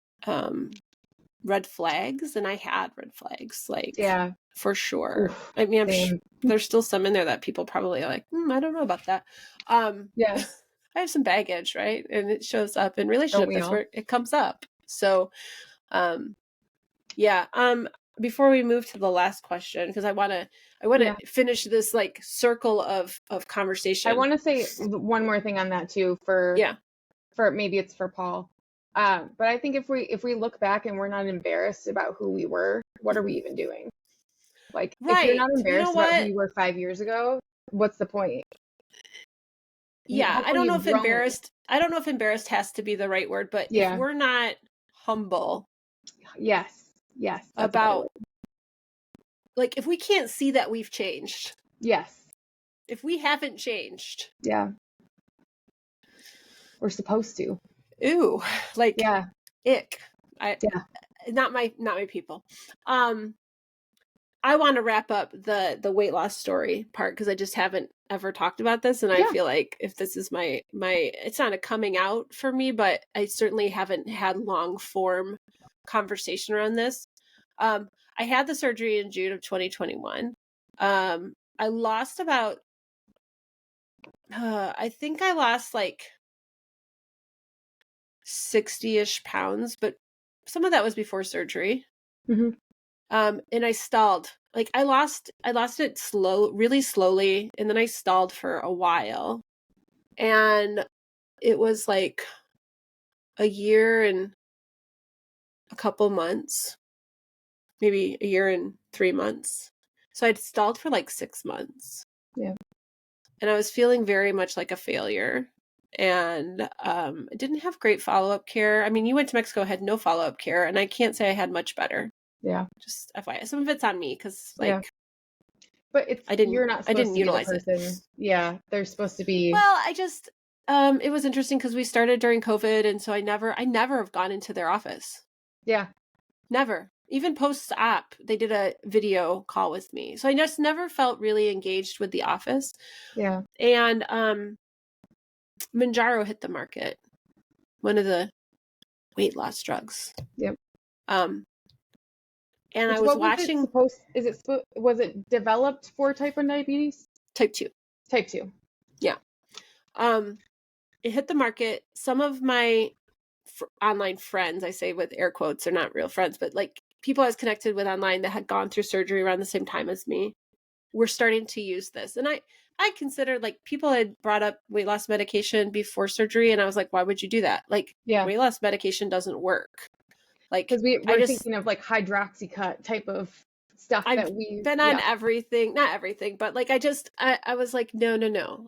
red flags, and I had red flags, like, Yeah, for sure. Oof, I mean, same. there's still some in there that people probably are like, I don't know about that. Yeah. I have some baggage, right? And it shows up in Don't relationship. we That's all? where it comes up. So, yeah. Before we move to the last question, because I want to finish this like circle of conversation. I want to say one more thing on that too, for maybe it's for Paul. But I think if we look back and we're not embarrassed about who we were, what are we even doing? Like, if you're not embarrassed about who you were 5 years ago, what's the point? Yeah, I don't know if embarrassed has to be the right word, but if we're not humble, yes, that's about, like, if we can't see that we've changed, if we haven't changed, we're supposed to. Ooh, like, ick. Not my people. I want to wrap up the weight loss story part, because I just haven't ever talked about this, and I feel like if this is my it's not a coming out for me, but I certainly haven't had long form conversation around this. I had the surgery in June of 2021. I lost about I think I lost like 60-ish pounds, but some of that was before surgery. And I stalled. Like, I lost it really slowly, and then I stalled for a while. And it was like a year and a couple months, maybe a year and 3 months. So I'd stalled for like 6 months. Yeah. And I was feeling very much like a failure. And I didn't have great follow-up care. I mean, you went to Mexico, had no follow-up care, and I can't say I had much better. Yeah. Just FYI. Some of it's on me, because like, but you're not supposed to utilize be the person. it. Yeah, they're supposed to be. Well, I just it was interesting because we started during COVID, and so I never have gone into their office. Yeah. Never. Even post-op, they did a video call with me. So I just never felt really engaged with the office. Yeah. And Mounjaro hit the market. One of the weight loss drugs. Yep. And I was watching. Was it developed for type 1 diabetes? Type 2. Type 2. Yeah. It hit the market. Some of my online friends, I say with air quotes, they're not real friends, but like people I was connected with online that had gone through surgery around the same time as me, were starting to use this. And I considered, like, people had brought up weight loss medication before surgery, and I was like, why would you do that? Like, weight loss medication doesn't work. Like, because we're thinking of like hydroxycut type of stuff that we've been on everything, not everything, but like I was like, no.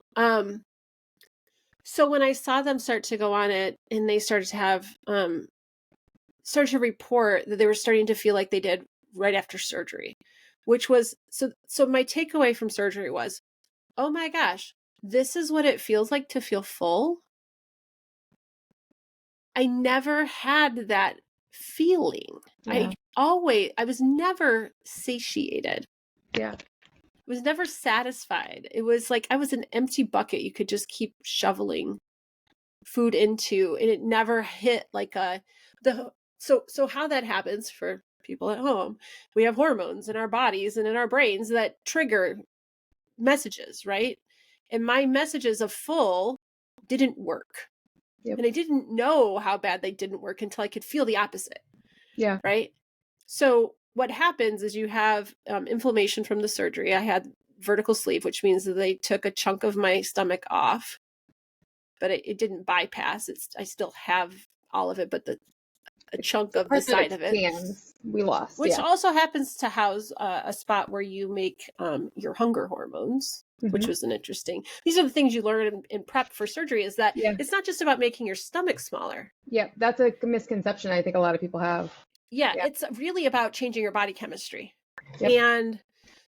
So when I saw them start to go on it, and they started to have start to report that they were starting to feel like they did right after surgery, which was so my takeaway from surgery was, oh my gosh, this is what it feels like to feel full. I never had that feeling. I was never satiated. Yeah. I was never satisfied. It was like I was an empty bucket you could just keep shoveling food into, and it never hit like so how that happens for people at home. We have hormones in our bodies and in our brains that trigger messages, right? And my messages of full didn't work. Yep. And I didn't know how bad they didn't work until I could feel the opposite. Yeah. Right? So what happens is you have inflammation from the surgery. I had vertical sleeve, which means that they took a chunk of my stomach off, but it didn't bypass. I still have all of it, but a chunk of the side of it. we lost. Which Yeah. also happens to house a spot where you make your hunger hormones, which was an interesting. These are the things you learn in prep for surgery, is that Yeah. it's not just about making your stomach smaller. Yeah. That's a misconception I think a lot of people have. Yeah, Yeah. it's really about changing your body chemistry. Yep. And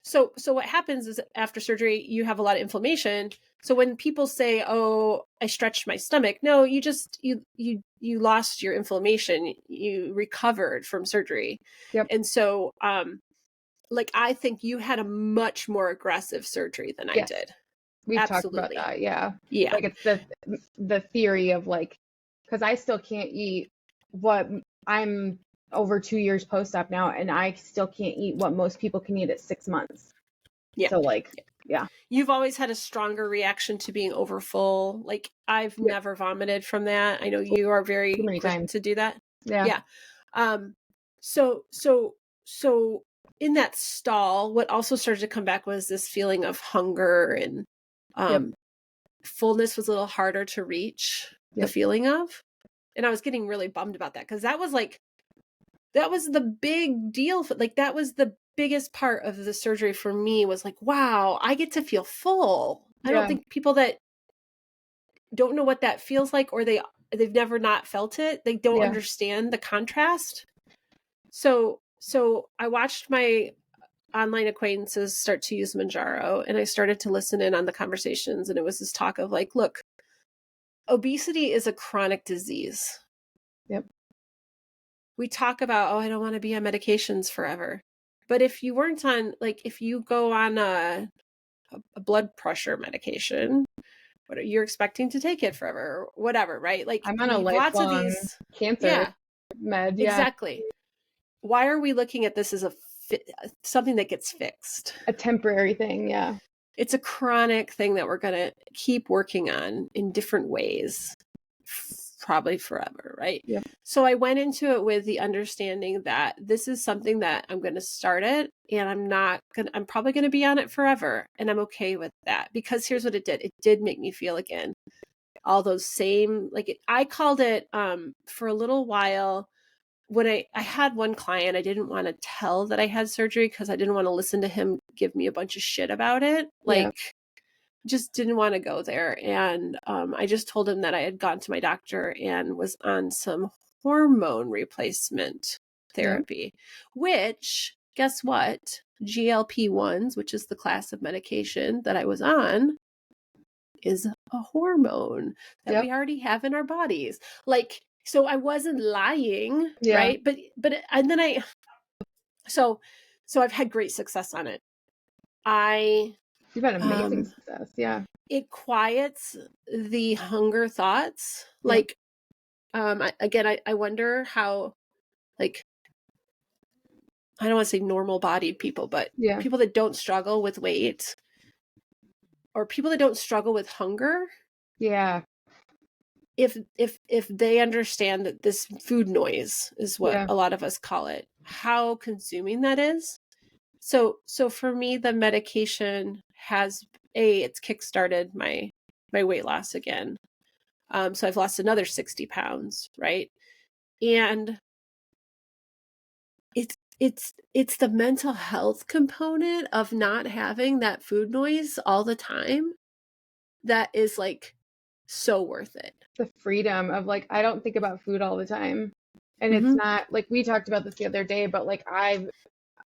so what happens is after surgery, you have a lot of inflammation. So when people say, "Oh, I stretched my stomach," no, you just you lost your inflammation. You recovered from surgery. Yep. And so like I think you had a much more aggressive surgery than I Yes. did. We've talked about Absolutely. that. Yeah. Yeah. Like it's the theory of like, because I still can't eat what I'm over 2 years post-op now, and I still can't eat what most people can eat at 6 months. Yeah. So like, yeah. You've always had a stronger reaction to being overfull. Like I've Yep. never vomited from that. I know you are very Too many quick times. to do that. Yeah. Yeah. So in that stall, what also started to come back was this feeling of hunger, and Yep. fullness was a little harder to reach, the Yep. feeling of. And I was getting really bummed about that, because that was the big deal. Like that was the biggest part of the surgery for me, was like, wow, I get to feel full. I don't Yeah. think people that don't know what that feels like, or they've never not felt it, they don't Yeah. understand the contrast. So I watched my online acquaintances start to use Manjaro, and I started to listen in on the conversations, and it was this talk of like, look, obesity is a chronic disease. Yep. We talk about, oh, I don't want to be on medications forever. But if you weren't on, like, if you go on a blood pressure medication, what are you expecting to take it forever or whatever, right? Like I'm on a we have lots of lifelong these. cancer Yeah, med. Yeah. exactly. Why are we looking at this as something that gets fixed? A temporary thing. Yeah. It's a chronic thing that we're going to keep working on in different ways, probably forever, right? Yep. So I went into it with the understanding that this is something that I'm going to start it, and I'm probably going to be on it forever, and I'm okay with that, because here's what it did make me feel again all those same, like I called it for a little while. When I had one client, I didn't want to tell that I had surgery, because I didn't want to listen to him give me a bunch of shit about it. Like, just didn't want to go there. And I just told him that I had gone to my doctor and was on some hormone replacement therapy, which, guess what? GLP-1s, which is the class of medication that I was on, is a hormone that we already have in our bodies. Like, so I wasn't lying, right? But and then so I've had great success on it. You've had amazing success. Yeah. It quiets the hunger thoughts. Yep. Like, I wonder how, like, I don't want to say normal bodied people, but people that don't struggle with weight, or people that don't struggle with hunger. Yeah. If they understand that this food noise is what a lot of us call it, how consuming that is. So for me, the medication has it's kickstarted my weight loss again. So I've lost another 60 pounds, right? And it's the mental health component of not having that food noise all the time that is like so worth it. The freedom of like, I don't think about food all the time. And it's not like, we talked about this the other day, but like I've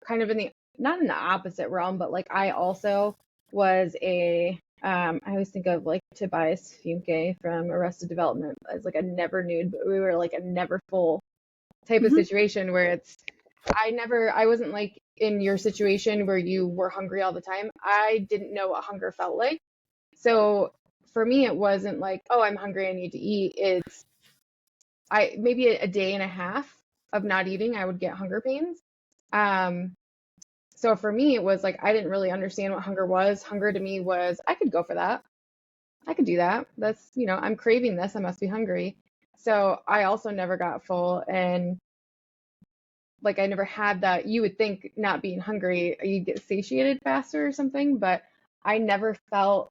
kind of not in the opposite realm, but like I also was I always think of like Tobias Funke from Arrested Development as like a never nude, but we were like a never full type of situation where I wasn't like in your situation where you were hungry all the time. I didn't know what hunger felt like. So for me, it wasn't like, oh, I'm hungry, I need to eat. It's maybe a day and a half of not eating, I would get hunger pains. So for me, it was like, I didn't really understand what hunger was. Hunger to me was, I could go for that. I could do that. That's, I'm craving this. I must be hungry. So I also never got full. And like, I never had that. You would think not being hungry, you'd get satiated faster or something, but I never felt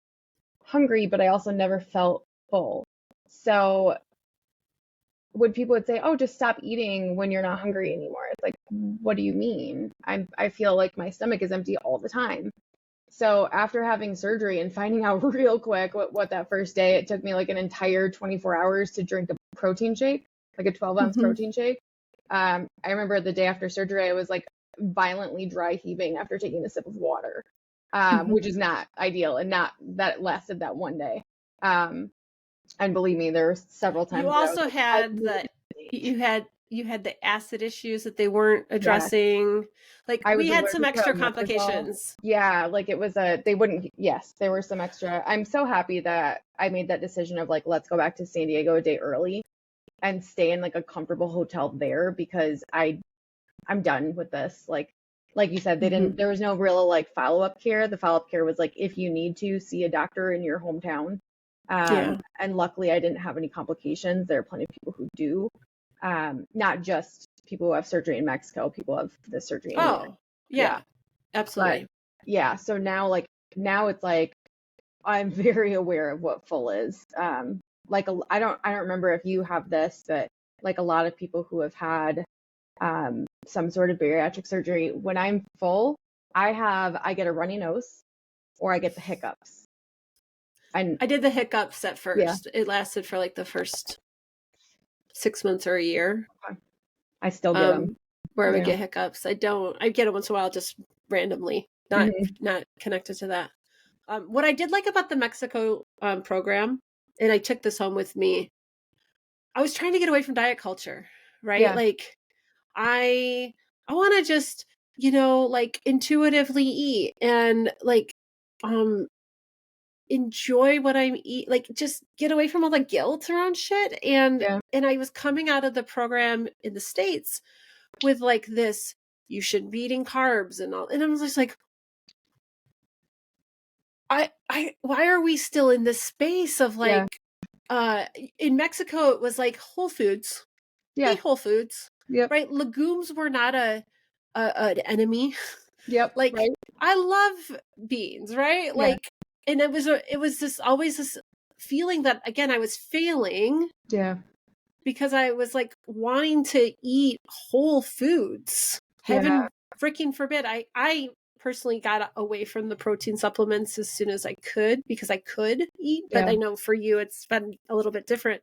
hungry, but I also never felt full. So when people would say, "Oh, just stop eating when you're not hungry anymore." It's like, what do you mean? I feel like my stomach is empty all the time. So after having surgery and finding out real quick what that first day, it took me like an entire 24 hours to drink a protein shake, like a 12-ounce protein shake. I remember the day after surgery, I was like violently dry heaving after taking a sip of water, which is not ideal, and not that it lasted that one day. And believe me, there were several times You that I was also like, had you had the acid issues that they weren't addressing. Like I we was had some allergic to extra omeprazole. complications. Yeah, like it was they wouldn't, yes, there were some extra. I'm so happy that I made that decision of like, let's go back to San Diego a day early and stay in like a comfortable hotel there, because I'm done with this. Like you said, there was no real like follow-up care. The follow-up care was like, if you need to see a doctor in your hometown. Yeah. And luckily I didn't have any complications. There are plenty of people who do. Not just people who have surgery in Mexico, people have the surgery anywhere. Oh, Yeah. yeah. Absolutely. But yeah, so now it's like I'm very aware of what full is. Like I don't remember if you have this, but like a lot of people who have had some sort of bariatric surgery, when I'm full, I get a runny nose or I get the hiccups. And I did the hiccups at yeah, first. It lasted for like the first 6 months or a year. I still get them. Where I would Yeah. get hiccups. I get it once in a while, just randomly, not connected to that. What I did like about the Mexico program, and I took this home with me, I was trying to get away from diet culture, right? Yeah. Like I want to just, like intuitively eat and like enjoy what I'm eat, like just get away from all the guilt around shit. And Yeah. I was coming out of the program in the States with like this, you shouldn't be eating carbs and all, and I was just like, why are we still in this space of like, in Mexico it was like Whole Foods, Yeah. eat Whole Foods, Yep. right? Legumes were not an enemy. Yep. Like Right. I love beans, right? Yeah. Like, and it was this always this feeling that again I was failing Yeah. because I was like wanting to eat whole foods. Yeah. Heaven freaking forbid. I personally got away from the protein supplements as soon as I could because I could eat, but Yeah. I know for you it's been a little bit different.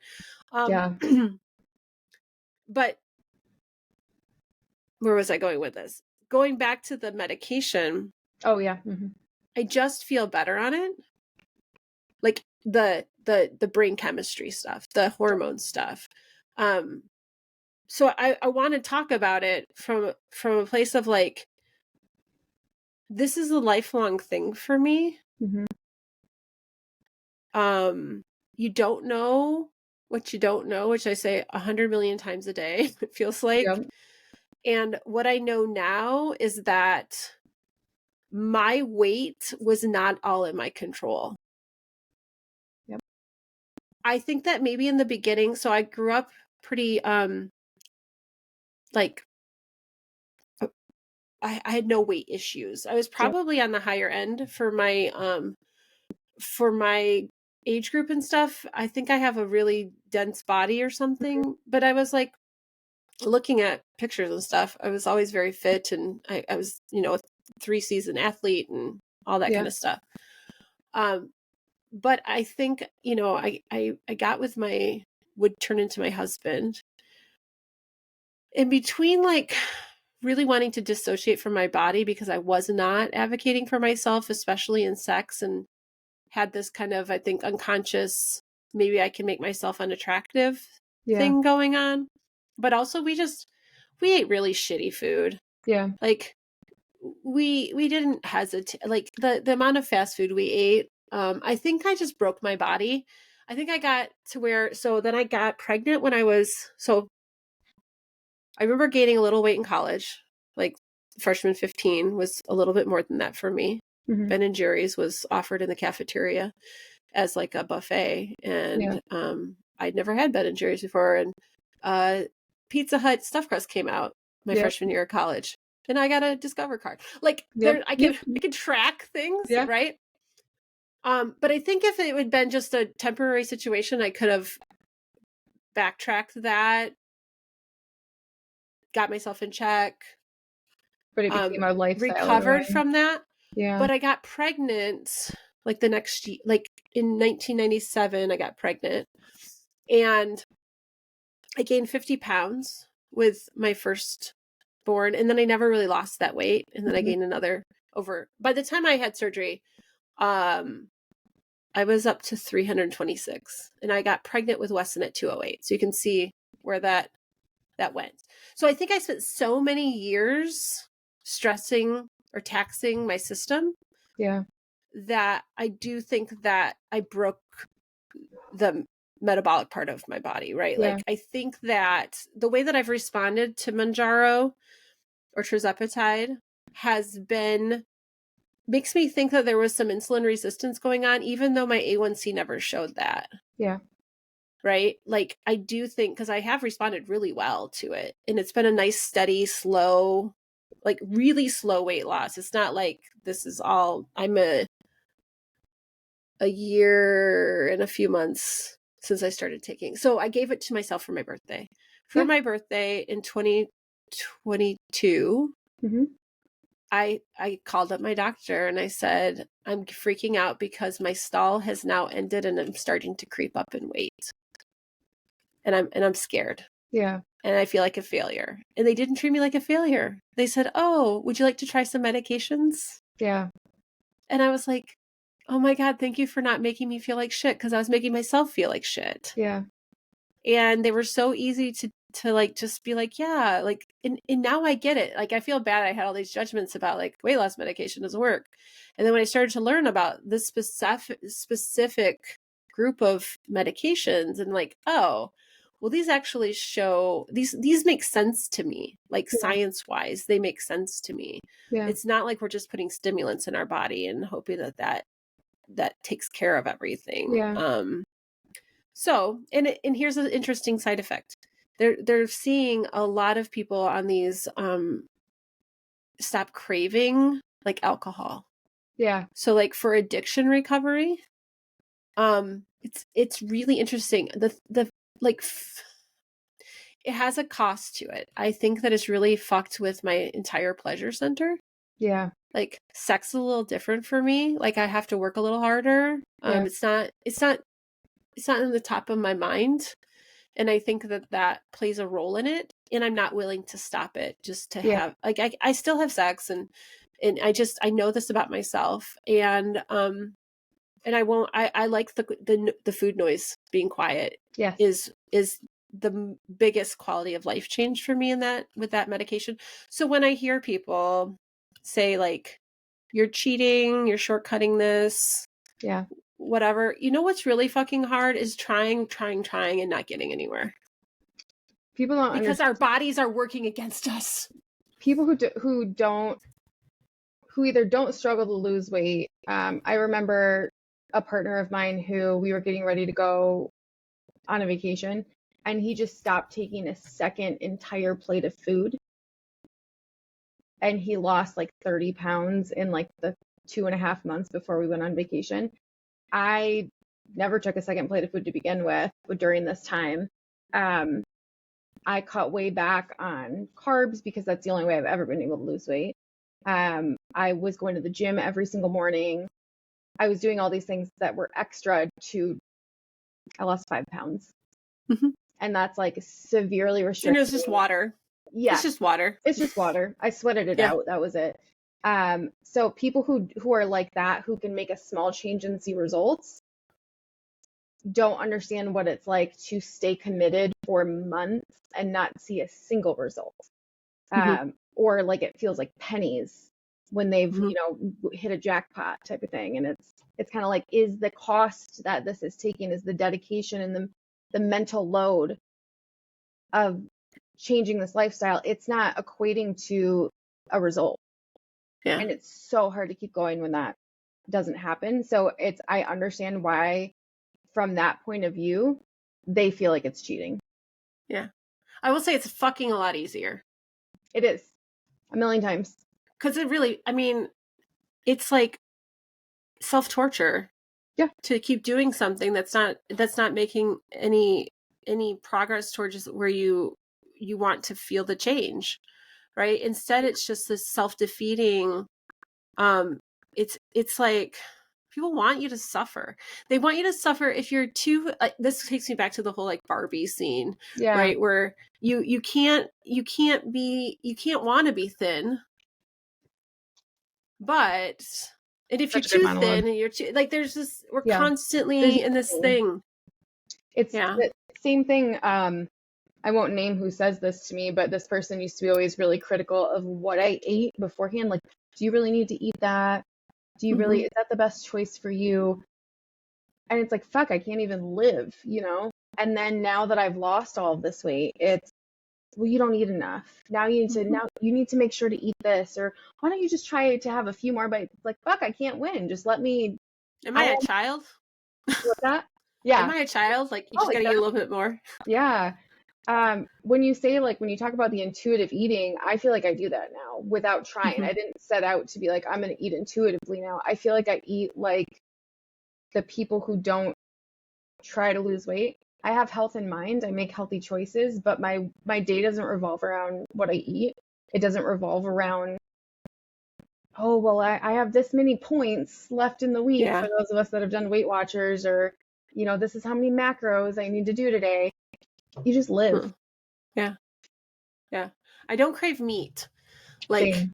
Yeah. But where was I going with this? Going back to the medication. Oh yeah. I just feel better on it. Like the brain chemistry stuff, the hormone stuff. So I want to talk about it from a place of like, this is a lifelong thing for me. You don't know what you don't know, which I say 100 million times a day, it feels like. Yep. And what I know now is that my weight was not all in my control. Yep. I think that maybe in the beginning, so I grew up pretty like I had no weight issues. I was probably on the higher end for my age group and stuff. I think I have a really dense body or something, but I was like looking at pictures and stuff. I was always very fit, and I was, a 3-season athlete and all that kind of stuff. But I think, I got with would turn into my husband. In between, like, really wanting to dissociate from my body because I was not advocating for myself, especially in sex, and had this kind of, I think, unconscious, maybe I can make myself unattractive thing going on. But also we ate really shitty food. Yeah. Like we didn't hesitate, like the amount of fast food we ate. I think I just broke my body. I think I got to where, so then I got pregnant when I remember gaining a little weight in college, like freshman 15 was a little bit more than that for me. Ben and Jerry's was offered in the cafeteria as like a buffet. And I'd never had Ben and Jerry's before. And Pizza Hut stuffed crust came out my freshman year of college. And I got a Discover card. Like I could track things, right? But I think if it had been just a temporary situation, I could have backtracked that, got myself in check, But it became a lifestyle recovered anyway. from that. Yeah. But I got pregnant like the next year, like in 1997, I got pregnant, and I gained 50 pounds with my firstborn, and then I never really lost that weight, and then I gained another by the time I had surgery, I was up to 326, and I got pregnant with Weston at 208. So you can see where that went. So I think I spent so many years stressing or taxing my system. Yeah. That I do think that I broke the metabolic part of my body, right? Yeah. Like I think that the way that I've responded to Manjaro or tirzepatide makes me think that there was some insulin resistance going on, even though my A1C never showed that. Yeah. Right? Like I do think, because I have responded really well to it, and it's been a nice, steady, slow, like really slow weight loss. It's not like this is all, I'm a year and a few months since I started taking. So I gave it to myself for my birthday. For my birthday in 2022, I called up my doctor and I said, I'm freaking out because my stall has now ended and I'm starting to creep up in weight. And I'm scared. Yeah. And I feel like a failure. And they didn't treat me like a failure. They said, "Oh, would you like to try some medications?" Yeah. And I was like, "Oh my God, thank you for not making me feel like shit," because I was making myself feel like shit. Yeah. And they were so easy to like just be like, yeah, like and now I get it. Like I feel bad I had all these judgments about like weight loss medication doesn't work. And then when I started to learn about this specific group of medications and like, oh, well, these actually show these make sense to me. Like science wise, they make sense to me. Yeah. It's not like we're just putting stimulants in our body and hoping that takes care of everything. Yeah. So, and here's an interesting side effect. They're seeing a lot of people on these stop craving like alcohol. Yeah. So like for addiction recovery, it's really interesting. The like it has a cost to it. I think that it's really fucked with my entire pleasure center. Yeah. Like sex is a little different for me. Like I have to work a little harder. Yeah. It's not in the top of my mind. And I think that plays a role in it. And I'm not willing to stop it just to have, like, I still have sex and I know this about myself. And I won't, I like the food noise being quiet. Yes. Is the biggest quality of life change for me with that medication. So when I hear people say like, you're cheating, you're shortcutting this. Yeah. Whatever. You know what's really fucking hard is trying and not getting anywhere. People don't because our bodies are working against us. People who either don't struggle to lose weight. I remember a partner of mine who we were getting ready to go on a vacation, and he just stopped taking a second entire plate of food, and he lost like 30 pounds in like the 2.5 months before we went on vacation. I never took a second plate of food to begin with, but during this time, I cut way back on carbs because that's the only way I've ever been able to lose weight. I was going to the gym every single morning. I was doing all these things that were extra I lost 5 pounds. And that's like severely restricted. And it's just water. Yeah. It's just water. It's just water. I sweated it out. That was it. So people who are like that, who can make a small change and see results, don't understand what it's like to stay committed for months and not see a single result. Or like it feels like pennies when they've, hit a jackpot type of thing. And it's kind of like, is the cost that this is taking, is the dedication and the mental load of changing this lifestyle, it's not equating to a result. Yeah. And it's so hard to keep going when that doesn't happen. So I understand why, from that point of view, they feel like it's cheating. Yeah. I will say it's fucking a lot easier. It is. A million times. Because it really, I mean, it's like self-torture. Yeah. To keep doing something that's not making any any progress towards where you want to feel the change, right? Instead, it's just this self-defeating. It's like people want you to suffer. They want you to suffer if you're too. This takes me back to the whole like Barbie scene, right? Where you can't want to be thin, but and if you're too thin and you're too like, there's this, we're constantly in this thing. It's the same thing. I won't name who says this to me, but this person used to be always really critical of what I ate beforehand. Like, do you really need to eat that? Do you really, is that the best choice for you? And it's like, fuck, I can't even live, you know? And then now that I've lost all of this weight, it's, well, you don't eat enough. Now you need to make sure to eat this, or why don't you just try to have a few more bites? It's like, fuck, I can't win. Just let me. Am I a child? What's that? Yeah. Am I a child? Like, you just gotta eat a little bit more. Yeah. When you say, like, when you talk about the intuitive eating, I feel like I do that now without trying. I didn't set out to be like, I'm going to eat intuitively now. I feel like I eat like the people who don't try to lose weight. I have health in mind. I make healthy choices, but my day doesn't revolve around what I eat. It doesn't revolve around, oh, well, I have this many points left in the week for those of us that have done Weight Watchers, or, you know, this is how many macros I need to do today. You just live. Yeah. I don't crave meat. Like, Same.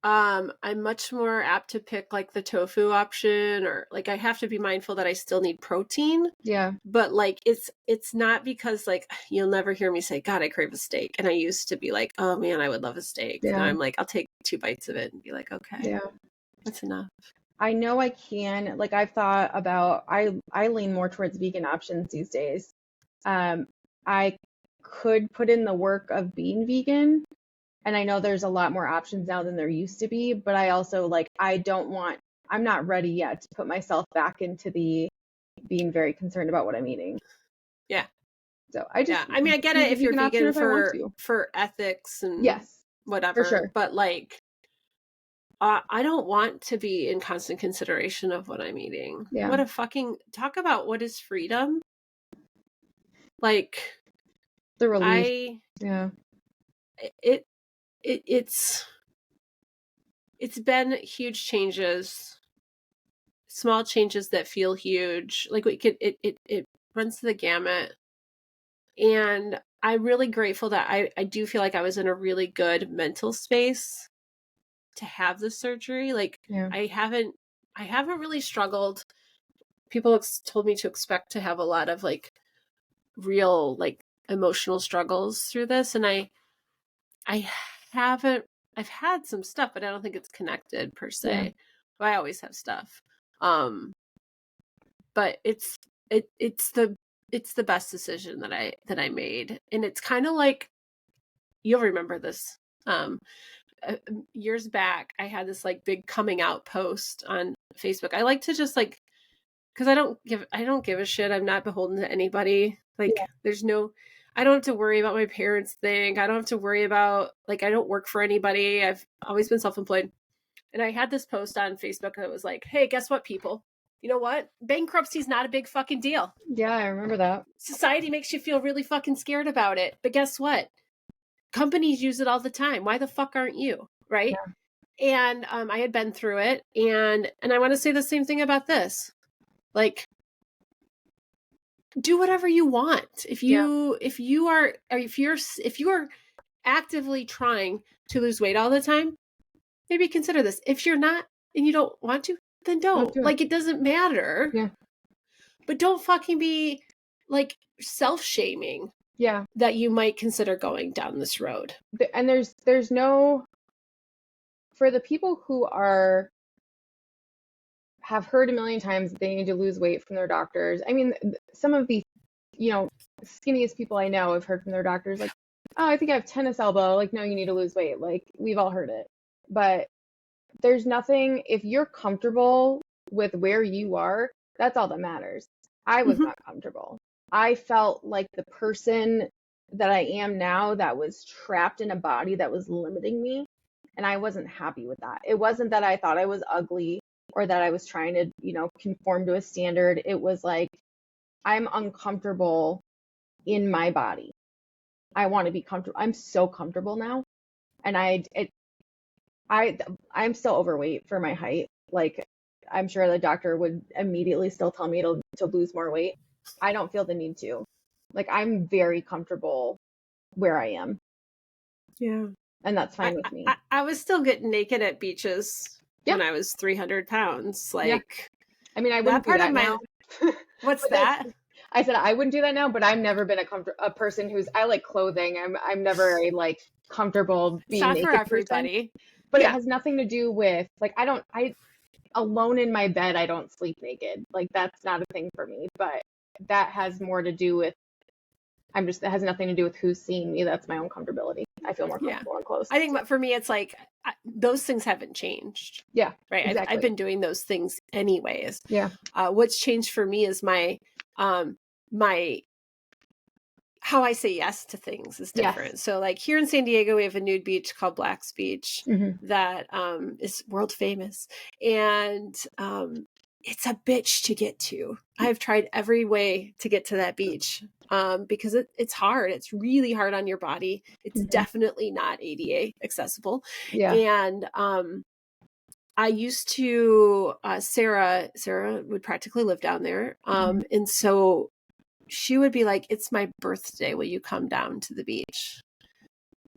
I'm much more apt to pick like the tofu option, or like I have to be mindful that I still need protein. Yeah. But like, it's not because like, you'll never hear me say, God, I crave a steak. And I used to be like, oh man, I would love a steak. Yeah. Now I'm like, I'll take 2 bites of it and be like, okay, that's enough. I know I can, like, I've thought about, I lean more towards vegan options these days. I could put in the work of being vegan, and I know there's a lot more options now than there used to be, but I also, like, I'm not ready yet to put myself back into the being very concerned about what I'm eating. Yeah. So I mean, I get it if you're vegan for ethics and whatever, for sure. But like, I don't want to be in constant consideration of what I'm eating. Yeah. What a fucking, talk about what is freedom. Like, the relief. It's been huge changes, small changes that feel huge. Like, it runs the gamut. And I'm really grateful that I do feel like I was in a really good mental space to have the surgery. Like, I haven't really struggled. People told me to expect to have a lot of like real like emotional struggles through this, and I haven't. I've had some stuff, but I don't think it's connected per se. But I always have stuff. But it's the best decision that I made. And it's kind of like, you'll remember this. Years back, I had this like big coming out post on Facebook. I like to just like, because I don't give a shit. I'm not beholden to anybody. Like, I don't have to worry about my parents think. I don't have to worry about, like, I don't work for anybody. I've always been self-employed. And I had this post on Facebook that was like, hey, guess what, people? You know what? Bankruptcy is not a big fucking deal. Yeah, I remember that. Society makes you feel really fucking scared about it. But guess what? Companies use it all the time. Why the fuck aren't you? Right? Yeah. And I had been through it. And I want to say the same thing about this. Like, do whatever you want. If you are actively trying to lose weight all the time, maybe consider this. If you're not and you don't want to, then don't. Like, it doesn't matter. Yeah. But don't fucking be like self-shaming. Yeah. That you might consider going down this road. And there's no, for the people who have heard a million times that they need to lose weight from their doctors. I mean, some of the, you know, skinniest people I know have heard from their doctors like, oh, I think I have tennis elbow. Like, no, you need to lose weight. Like, we've all heard it. But there's nothing, if you're comfortable with where you are, that's all that matters. I was not comfortable. I felt like the person that I am now that was trapped in a body that was limiting me. And I wasn't happy with that. It wasn't that I thought I was ugly or that I was trying to, you know, conform to a standard. It was like, I'm uncomfortable in my body. I want to be comfortable. I'm so comfortable now. And I'm still overweight for my height. Like, I'm sure the doctor would immediately still tell me to lose more weight. I don't feel the need to. Like, I'm very comfortable where I am. Yeah. And that's fine with me. I was still getting naked at beaches Yeah. when I was 300 pounds. Like, I mean, I wouldn't do that now. What's that? I said I wouldn't do that now, but I've never been a person who's, I like clothing. I'm never a like comfortable being It's not naked for everybody. person. But it has nothing to do with like, I alone in my bed, I don't sleep naked. Like, that's not a thing for me. But that has more to do with, it has nothing to do with who's seeing me. That's my own comfortability. I feel more comfortable in clothes. I think for me, it's like those things haven't changed. Yeah. Right. Exactly. I've been doing those things anyways. Yeah. What's changed for me is my how I say yes to things is different. Yes. So like here in San Diego, we have a nude beach called Black's Beach that is world famous. And it's a bitch to get to. I've tried every way to get to that beach because it's hard. It's really hard on your body. It's definitely not ADA accessible. Yeah. And I used to, Sarah would practically live down there. And so she would be like, it's my birthday. Will you come down to the beach?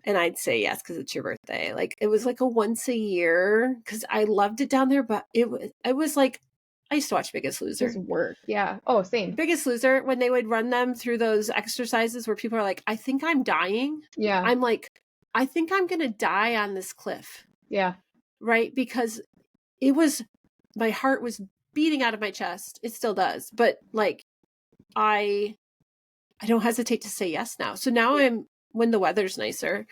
And I'd say yes, because it's your birthday. Like, it was like a once a year because I loved it down there. But it was like, I used to watch Biggest Loser. Just work. Yeah. Oh, same. Biggest Loser, when they would run them through those exercises where people are like, I think I'm dying. Yeah. I'm like, I think I'm going to die on this cliff. Yeah. Right. Because my heart was beating out of my chest. It still does. But like, I don't hesitate to say yes now. So now when the weather's nicer,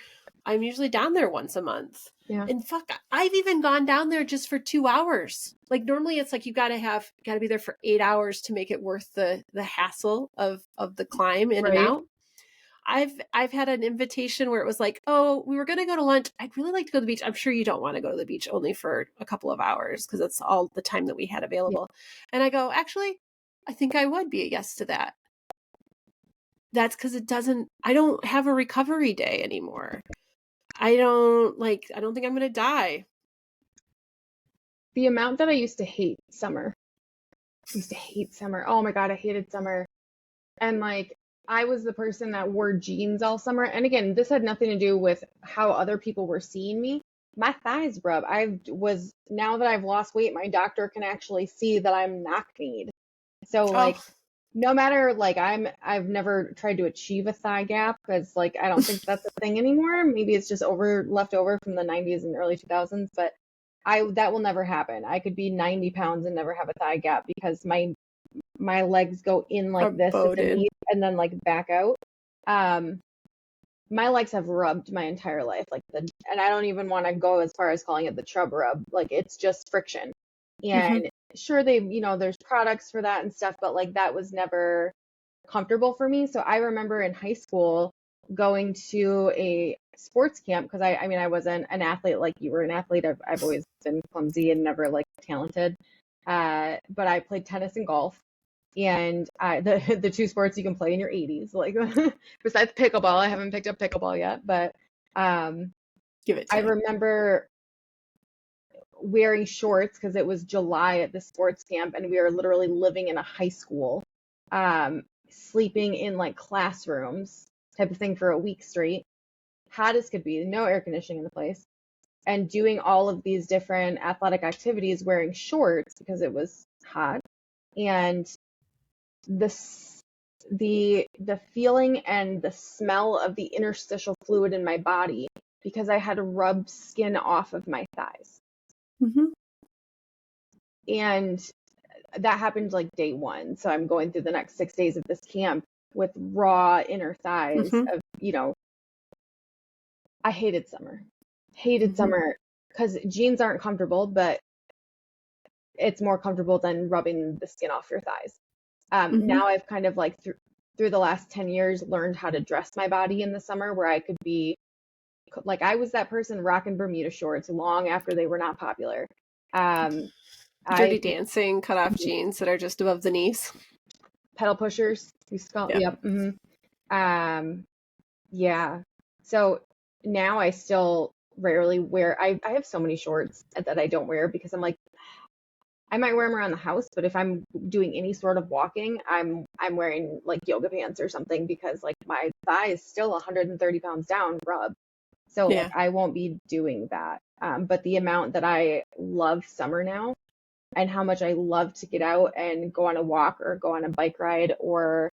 I'm usually down there once a month. Yeah. And I've even gone down there just for 2 hours. Like normally it's like you got to be there for 8 hours to make it worth the hassle of the climb in and out. I've had an invitation where it was like, oh, we were going to go to lunch. I'd really like to go to the beach. I'm sure you don't want to go to the beach only for a couple of hours because that's all the time that we had available. Yeah. And I go, actually, I think I would be a yes to that. That's because I don't have a recovery day anymore. I don't think I'm going to die. The amount that I used to hate summer. Oh my God, I hated summer. And like, I was the person that wore jeans all summer. And again, this had nothing to do with how other people were seeing me. My thighs rub. Now that I've lost weight, my doctor can actually see that I'm knock-kneed. So like, no matter, like, I've never tried to achieve a thigh gap because like, I don't think that's a thing anymore. Maybe it's just left over from the 90s and early 2000s, but that will never happen. I could be 90 pounds and never have a thigh gap because my legs go in like this at the knee and then like back out. My legs have rubbed my entire life, and I don't even want to go as far as calling it the chub rub. Like, it's just friction. And sure, there's products for that and stuff, but like that was never comfortable for me. So I remember in high school going to a sports camp because I wasn't an athlete like you were an athlete. I've always been clumsy and never like talented. But I played tennis and golf. And the two sports you can play in your 80s, like besides pickleball. I haven't picked up pickleball yet, but give it. I remember wearing shorts because it was July at the sports camp, and we were literally living in a high school, sleeping in like classrooms type of thing for a week straight, hot as could be, no air conditioning in the place, and doing all of these different athletic activities wearing shorts because it was hot. And the feeling and the smell of the interstitial fluid in my body because I had rubbed skin off of my thighs. And that happened like day one. So I'm going through the next 6 days of this camp with raw inner thighs of, I hated summer because jeans aren't comfortable, but it's more comfortable than rubbing the skin off your thighs. Now I've kind of like through the last 10 years learned how to dress my body in the summer where I could be like, I was that person rocking Bermuda shorts long after they were not popular. Dirty Dancing cut off jeans that are just above the knees. Pedal pushers. Yep. Yeah. So now I still rarely wear, I have so many shorts that I don't wear because I'm like, I might wear them around the house, but if I'm doing any sort of walking, I'm wearing like yoga pants or something because like my thigh is still 130 pounds down rub. So like Yeah. I won't be doing that. But the amount that I love summer now and how much I love to get out and go on a walk or go on a bike ride, or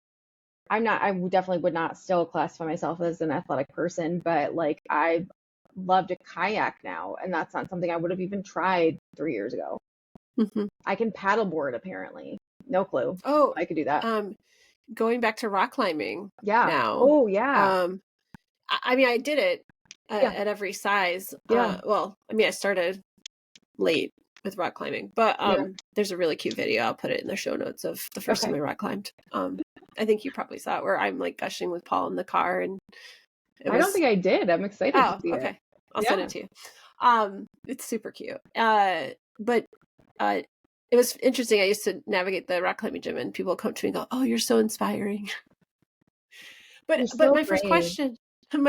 I definitely would not still classify myself as an athletic person, but like I love to kayak now, and that's not something I would have even tried 3 years ago. Hmm. I can paddleboard apparently. No clue. Oh, I could do that. um, going back to rock climbing Yeah. now. Oh yeah. I mean, I did it Yeah. at every size. Yeah. Well, I mean, I started late with rock climbing, but Yeah. there's a really cute video. I'll put it in the show notes of the first time Okay. I rock climbed. I think you probably saw it where I'm like gushing with Paul in the car, and it I don't was think I did. I'm excited to see it. okay. I'll send Yeah. it to you. It's super cute. But it was interesting. I used to navigate the rock climbing gym, and people come to me and go, "Oh, you're so inspiring." You're But so brave. my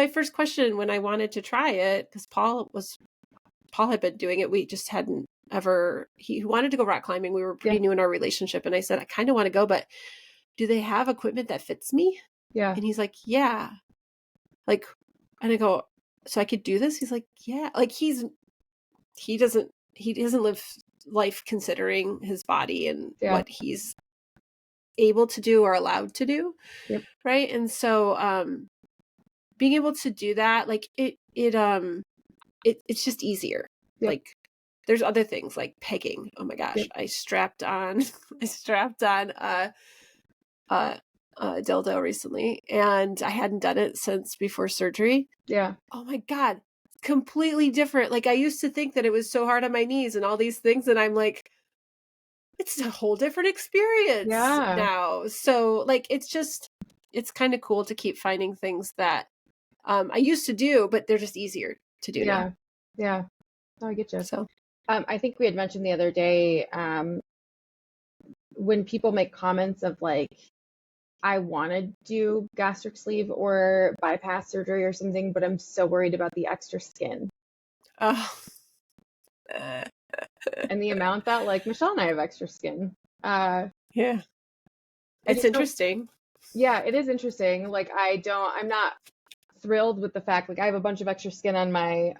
first question when I wanted to try it, because Paul had been doing it, we just hadn't ever. He wanted to go rock climbing. We were Yeah. pretty new in our relationship, and I said, I kind of want to go, but do they have equipment that fits me? Yeah. And he's like, yeah. Like, and I go, so I could do this? He's like, yeah. Like he doesn't live life considering his body and Yeah. what he's able to do or allowed to do. Yep. Right. And so being able to do that, like it's just easier. Yep. Like there's other things like pegging. Oh my gosh. Yep. I strapped on a dildo recently, and I hadn't done it since before surgery. Yeah. Oh my God. Completely different. Like I used to think that it was so hard on my knees and all these things, and I'm like, it's a whole different experience Yeah. now. So like it's kind of cool to keep finding things that I used to do, but they're just easier to do now. Yeah. Yeah. Oh, I get you. So I think we had mentioned the other day, when people make comments of like, I want to do gastric sleeve or bypass surgery or something, but I'm so worried about the extra skin oh and the amount that like Michelle and I have extra skin. yeah. I It's just don't, interesting. yeah, it is interesting. Like I'm not thrilled with the fact like I have a bunch of extra skin on my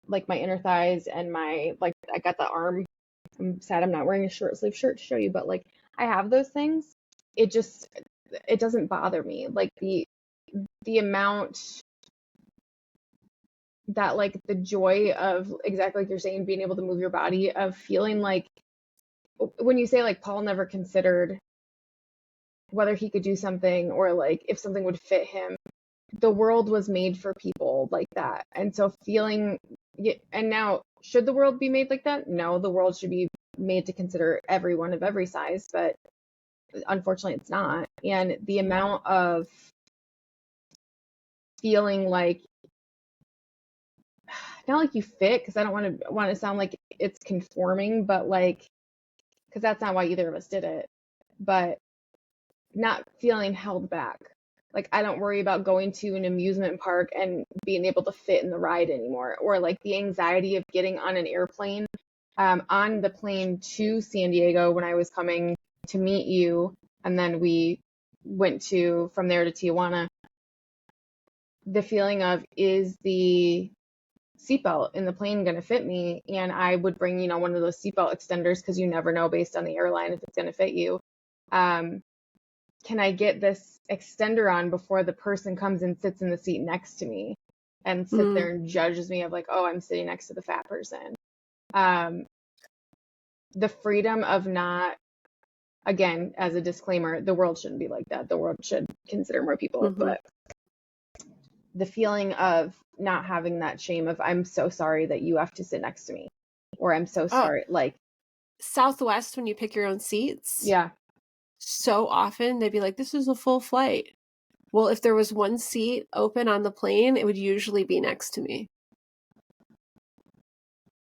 like my inner thighs and my like I got the arm. I'm sad I'm not wearing a short sleeve shirt to show you, but like I have those things. It just it doesn't bother me. Like the amount that like the joy of exactly like you're saying, being able to move your body, of feeling like when you say like Paul never considered whether he could do something or like if something would fit him. The world was made for people like that. And so feeling, and now should the world be made like that? No, the world should be made to consider everyone of every size, but unfortunately it's not. And the amount of feeling like, not like you fit, because I don't want to sound like it's conforming, but like, because that's not why either of us did it, but not feeling held back. Like I don't worry about going to an amusement park and being able to fit in the ride anymore, or like the anxiety of getting on an airplane. On the plane to San Diego when I was coming to meet you, and then we went to from there to Tijuana. The feeling of, is the seatbelt in the plane going to fit me? And I would bring, one of those seatbelt extenders because you never know based on the airline if it's going to fit you. Can I get this extender on before the person comes and sits in the seat next to me and sits there and judges me of like, oh, I'm sitting next to the fat person. The freedom of not, again, as a disclaimer, the world shouldn't be like that. The world should consider more people, but the feeling of not having that shame of, I'm so sorry that you have to sit next to me, or I'm so sorry. Like Southwest, when you pick your own seats. Yeah. So often they'd be like, this is a full flight. Well, if there was one seat open on the plane, it would usually be next to me.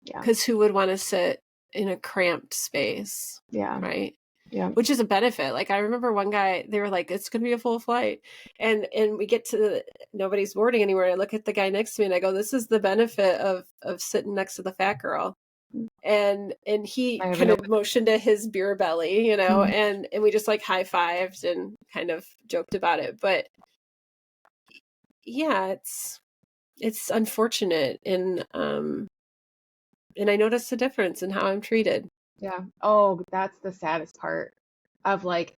Yeah. Because who would want to sit in a cramped space? Yeah. Right. Yeah. which is a benefit. Like I remember one guy, they were like, it's going to be a full flight. And we get to nobody's boarding anywhere. I look at the guy next to me and I go, this is the benefit of sitting next to the fat girl. And he I have kind of motioned to his beer belly, you know, and we just like high-fived and kind of joked about it. But yeah, it's unfortunate. And I noticed a difference in how I'm treated. Yeah. Oh, that's the saddest part of like,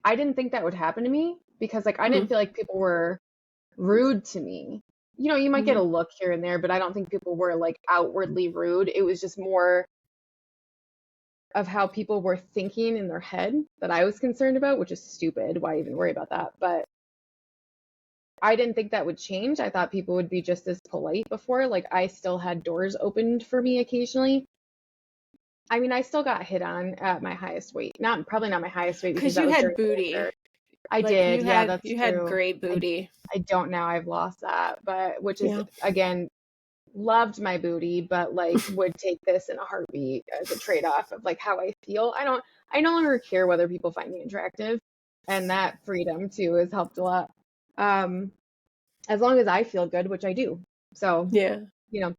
I didn't think that would happen to me because like I didn't feel like people were rude to me. You know, you might get a look here and there, but I don't think people were like outwardly rude. It was just more of how people were thinking in their head that I was concerned about, which is stupid. Why even worry about that? But I didn't think that would change. I thought people would be just as polite before. Like I still had doors opened for me occasionally. I mean, I still got hit on at my highest weight. Probably not my highest weight because Because that you was had during booty. winter. I Like did. Yeah, that's you true. had great booty. I don't now. I've lost that, but which is Yeah. again, loved my booty, but like would take this in a heartbeat as a trade-off of like how I feel. I no longer care whether people find me attractive, and that freedom too has helped a lot. As long as I feel good, which I do. So, Yeah. you know,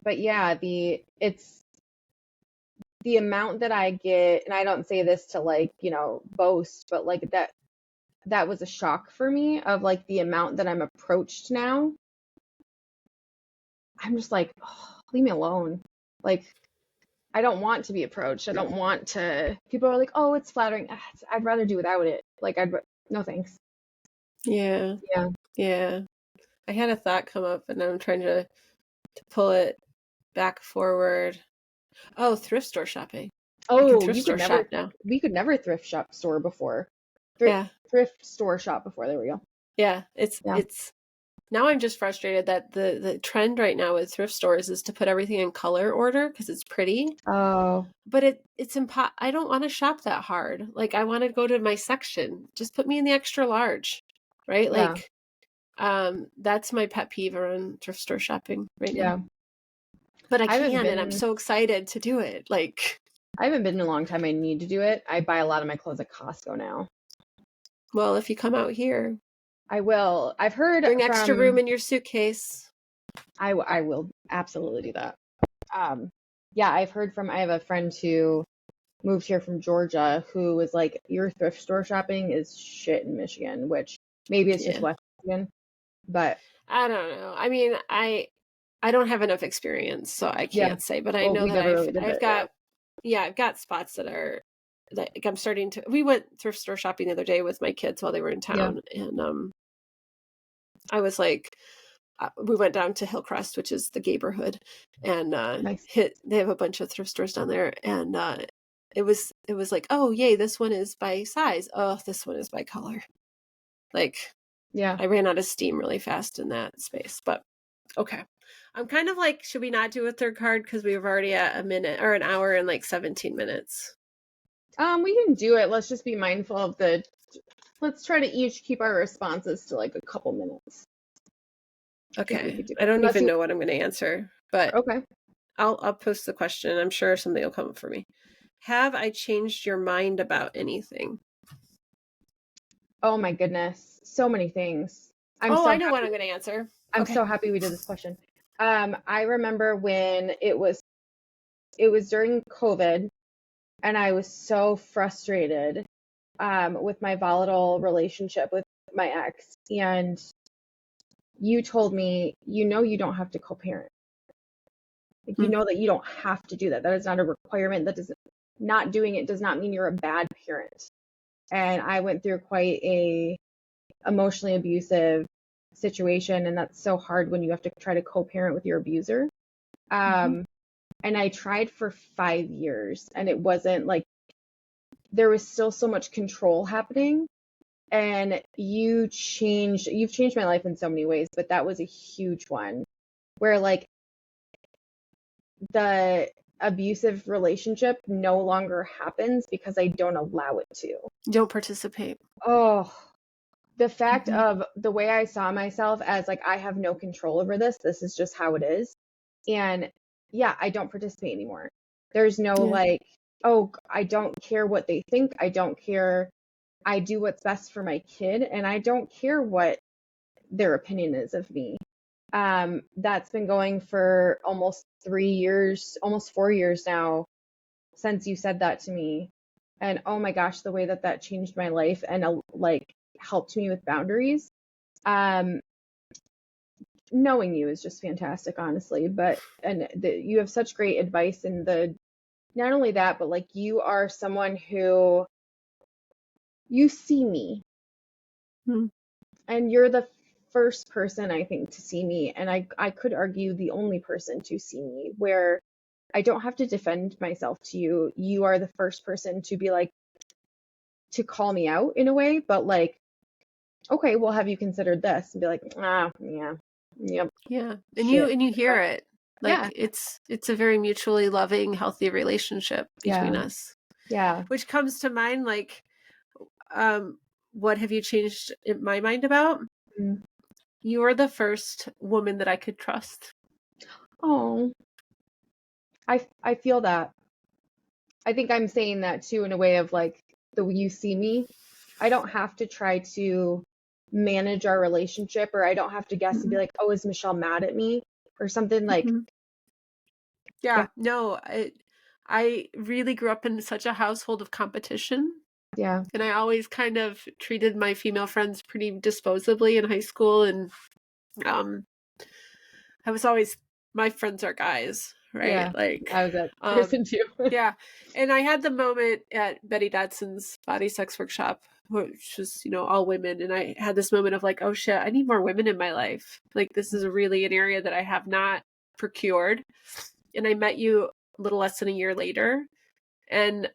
but yeah, it's the amount that I get, and I don't say this to like, you know, boast, but like that was a shock for me of like the amount that I'm approached now. I'm just like, oh, leave me alone. Like, I don't want to be approached. I don't want to. People are like, oh, it's flattering. I'd rather do without it. Like, no thanks. Yeah. Yeah. Yeah. I had a thought come up and I'm trying to pull it back forward. Oh, thrift store shopping. Oh, Thrift store shop now. we could never thrift store before. Yeah. Thrift store shop before. There we go. Yeah. It's now I'm just frustrated that the trend right now with thrift stores is to put everything in color order because it's pretty. Oh. But it's I don't want to shop that hard. Like I want to go to my section. Just put me in the extra large. Right? Yeah. Like that's my pet peeve around thrift store shopping right now. Yeah. But I can, and I'm so excited to do it. Like I haven't been in a long time. I need to do it. I buy a lot of my clothes at Costco now. Well, if you come out here, I will. I've heard bring extra room in your suitcase. I will absolutely do that. Yeah, I've heard I have a friend who moved here from Georgia who was like, your thrift store shopping is shit in Michigan, which maybe it's just West Michigan, but I don't know. I mean, I don't have enough experience, so I can't say, but I know that I've got spots that are like I'm starting to. We went thrift store shopping the other day with my kids while they were in town, and I was like, we went down to Hillcrest, which is the neighborhood, and nice. They have a bunch of thrift stores down there, and it was like, oh yay, this one is by size. Oh, this one is by color. Like, yeah, I ran out of steam really fast in that space, but okay. I'm kind of like, should we not do a third card because we were already at a minute or an hour and like 17 minutes? We can do it. Let's just be mindful of let's try to each keep our responses to like a couple minutes. Okay. I don't even know what I'm going to answer, but okay. I'll post the question. I'm sure something will come up for me. Have I changed your mind about anything? Oh my goodness. So many things. I know what I'm going to answer. I'm so happy we did this question. I remember when it was during COVID and I was so frustrated with my volatile relationship with my ex, and you told me, you know, you don't have to co-parent. Like, you know that you don't have to do that. That is not a requirement. Not doing it does not mean you're a bad parent. And I went through quite a emotionally abusive situation, and that's so hard when you have to try to co-parent with your abuser. And I tried for 5 years, and it wasn't like, there was still so much control happening. And you've changed my life in so many ways, but that was a huge one where like the abusive relationship no longer happens because I don't allow it to. Don't participate. Oh, the fact of the way I saw myself as like, I have no control over this. This is just how it is. And yeah, I don't participate anymore. There's no like, oh, I don't care what they think. I don't care. I do what's best for my kid, and I don't care what their opinion is of me. That's been going for almost 3 years, almost 4 years now since you said that to me. And oh my gosh, the way that that changed my life and like helped me with boundaries. Um, Knowing you is just fantastic, honestly. But you have such great advice, and the not only that, but like you are someone who you see me, Hmm. and you're the first person I think to see me, and I could argue the only person to see me where I don't have to defend myself to you. You are the first person to be like to call me out in a way, but like, okay, well, have you considered this? And be like, yeah, yep, Yeah. And shit. you hear it. Yeah, Like it's a very mutually loving, healthy relationship between yeah, us. yeah. Which comes to mind, like, what have you changed in my mind about? Mm. You are the first woman that I could trust. Oh, I feel that. I think I'm saying that too in a way of like the way you see me. I don't have to try to manage our relationship, or I don't have to guess and be Mhm. like, oh, is Michelle mad at me or something like, Mhm. yeah, Yeah, no, I really grew up in such a household of competition. yeah, And I always kind of treated my female friends pretty disposably in high school. And um, I was always, my friends are guys, right? yeah. Like, I was that um, person too. yeah. And I had the moment at Betty Dodson's body sex workshop, which was, all women. And I had this moment of like, oh shit, I need more women in my life. Like, this is really an area that I have not procured. And I met you a little less than a year later. And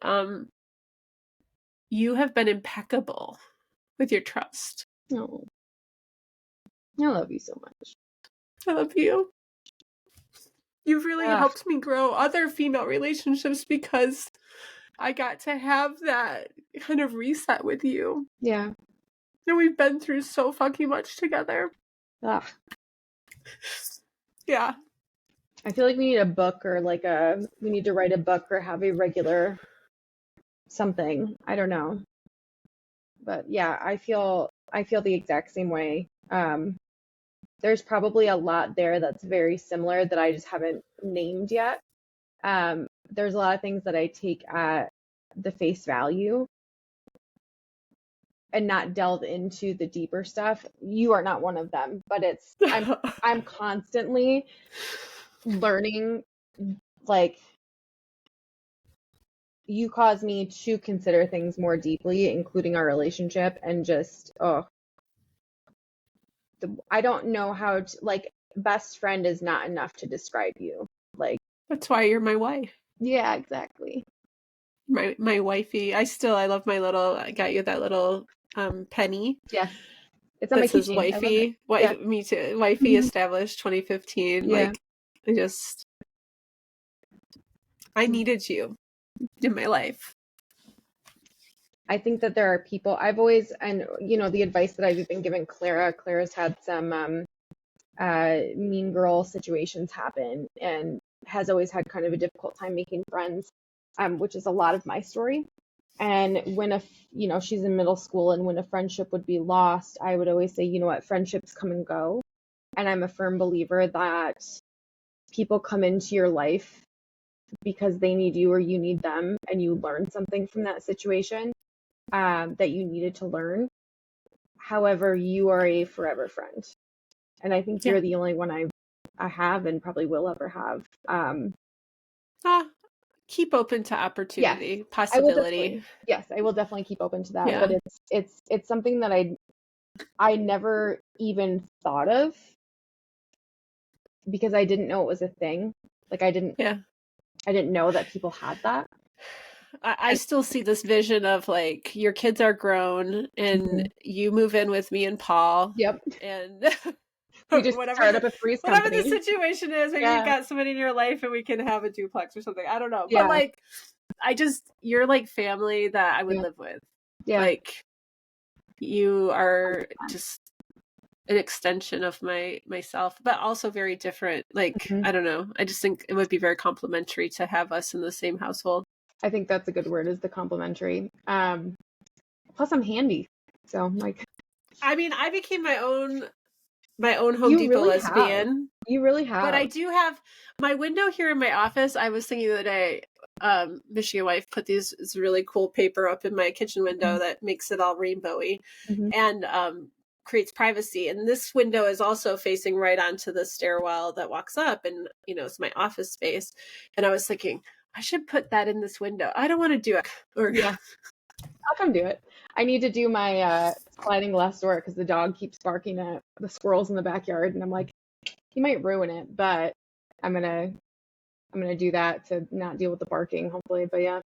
you have been impeccable with your trust. No, I love you so much. I love you. You've really Ah, helped me grow other female relationships because I got to have that kind of reset with you. yeah. And we've been through so fucking much together. Ah. Yeah. I feel like we need a book or like we need to write a book or have a regular something. I don't know. But yeah, I feel the exact same way. There's probably a lot there that's very similar that I just haven't named yet. There's a lot of things that I take at the face value and not delve into the deeper stuff. You are not one of them, but I'm constantly learning. Like, you cause me to consider things more deeply, including our relationship, and just I don't know how to, like, best friend is not enough to describe you. Like, That's why you're my wife. yeah, exactly. My wifey. I love my little, I got you that little penny Yes. It's on my that says keychain. I love it. wifey. Yeah. Me too. Wifey Mhm. established 2015. Yeah. Like, I needed you in my life. I think that there are people I've always, and the advice that I've been giving Clara's had some mean girl situations happen and has always had kind of a difficult time making friends, which is a lot of my story. And when she's in middle school, and when a friendship would be lost, I would always say, you know what, friendships come and go. And I'm a firm believer that people come into your life because they need you or you need them, and you learn something from that situation that you needed to learn. However, you are a forever friend. And I think Yeah. you're the only one I have and probably will ever have. Keep open to Yes, opportunity, I will possibility. definitely. Yes, I will definitely keep open to that. Yeah. But it's something that I never even thought of because I didn't know it was a thing. Like, Yeah. I didn't know that people had that. I And still see this vision of like your kids are grown and you move in with me and Paul yep, and we just whatever start up a freeze the company. situation is, maybe you've Yeah, got somebody in your life and we can have a duplex or something. I don't know. But yeah, like you're like family that I would yeah, live with. yeah. Like you are just an extension of myself, but also very different. Like, Mhm. I don't know. I just think it would be very complimentary to have us in the same household. I think that's a good word, is the complimentary. Plus I'm handy. So I'm like, I mean, I became my own Home you Depot really have. lesbian. You really But I have. do have my window here in my office. I was thinking the other day, Michigan wife put this really cool paper up in my kitchen window that makes it all rainbowy Mm-hmm. and creates privacy. And this window is also facing right onto the stairwell that walks up, and it's my office space. And I was thinking, I should put that in this window. I don't want to do it. Yeah, I'll come do it. I need to do my sliding glass door because the dog keeps barking at the squirrels in the backyard, and I'm like, he might ruin it, but I'm gonna do that to not deal with the barking, hopefully. But yeah,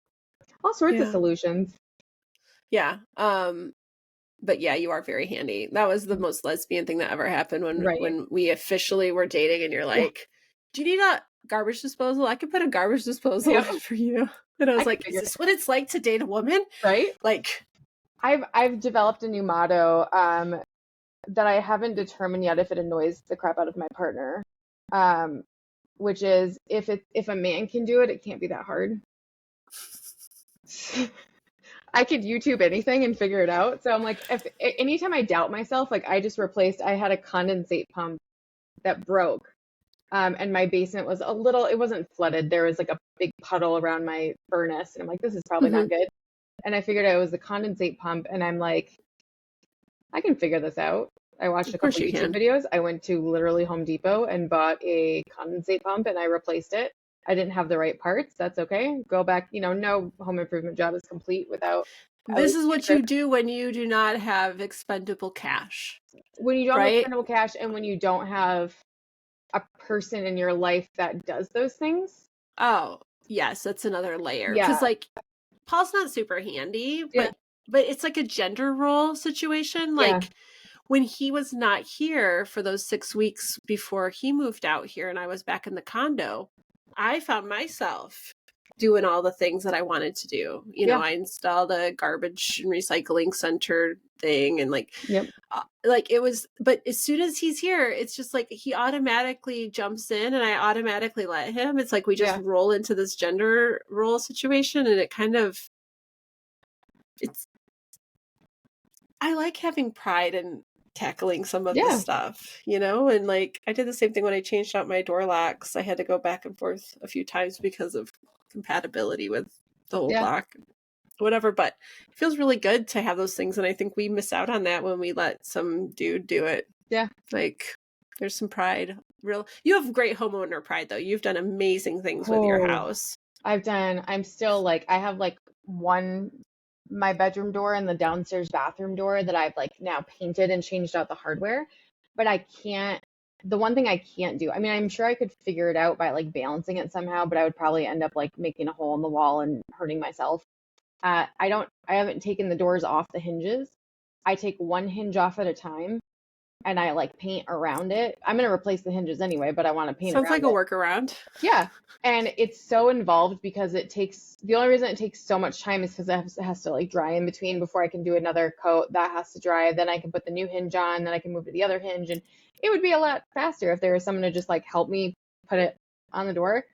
all sorts of Yeah. solutions. Yeah. But yeah, you are very handy. That was the most lesbian thing that ever happened Right. when we officially were dating, and you're like, do you need a garbage disposal? I could put a garbage disposal Yep. in for you. And I was I can like, is figure this what it's like to date a woman? right. Like, I've developed a new motto that I haven't determined yet if it annoys the crap out of my partner, which is if a man can do it, it can't be that hard. I could YouTube anything and figure it out. So I'm like, if anytime I doubt myself, like I had a condensate pump that broke. And my basement was it wasn't flooded. There was like a big puddle around my furnace. And I'm like, this is probably not good. And I figured out it was the condensate pump. And I'm like, I can figure this out. I watched a couple YouTube videos. I went to literally Home Depot and bought a condensate pump and I replaced it. I didn't have the right parts. That's okay. Go back. No home improvement job is complete without. This is what you do when you do not have expendable cash. When you don't have expendable cash and when you don't have a person in your life that does those things. Oh, yes, that's another layer. Because like Paul's not super handy, but it's like a gender role situation. Like when he was not here for those 6 weeks before he moved out here and I was back in the condo, I found myself doing all the things that I wanted to do. I installed a garbage and recycling center thing and like it was, but as soon as he's here, it's just like he automatically jumps in and I automatically let him. It's like we just roll into this gender role situation, and it kind of I like having pride in tackling some of this stuff, and like I did the same thing when I changed out my door locks. I had to go back and forth a few times because of compatibility with the old lock, whatever, but it feels really good to have those things. And I think we miss out on that when we let some dude do it. Like there's some pride. You have great homeowner pride though. You've done amazing things with your house. I'm still like, I have like my bedroom door and the downstairs bathroom door that I've like now painted and changed out the hardware, but the one thing I can't do, I mean, I'm sure I could figure it out by like balancing it somehow, but I would probably end up like making a hole in the wall and hurting myself. I haven't taken the doors off the hinges. I take one hinge off at a time and I like paint around it. I'm going to replace the hinges anyway, but I want to paint around it. Sounds like a workaround. Yeah. And it's so involved because the only reason it takes so much time is because it has to like dry in between before I can do another coat. That has to dry. Then I can put the new hinge on, then I can move to the other hinge. And it would be a lot faster if there was someone to just like help me put it on the door.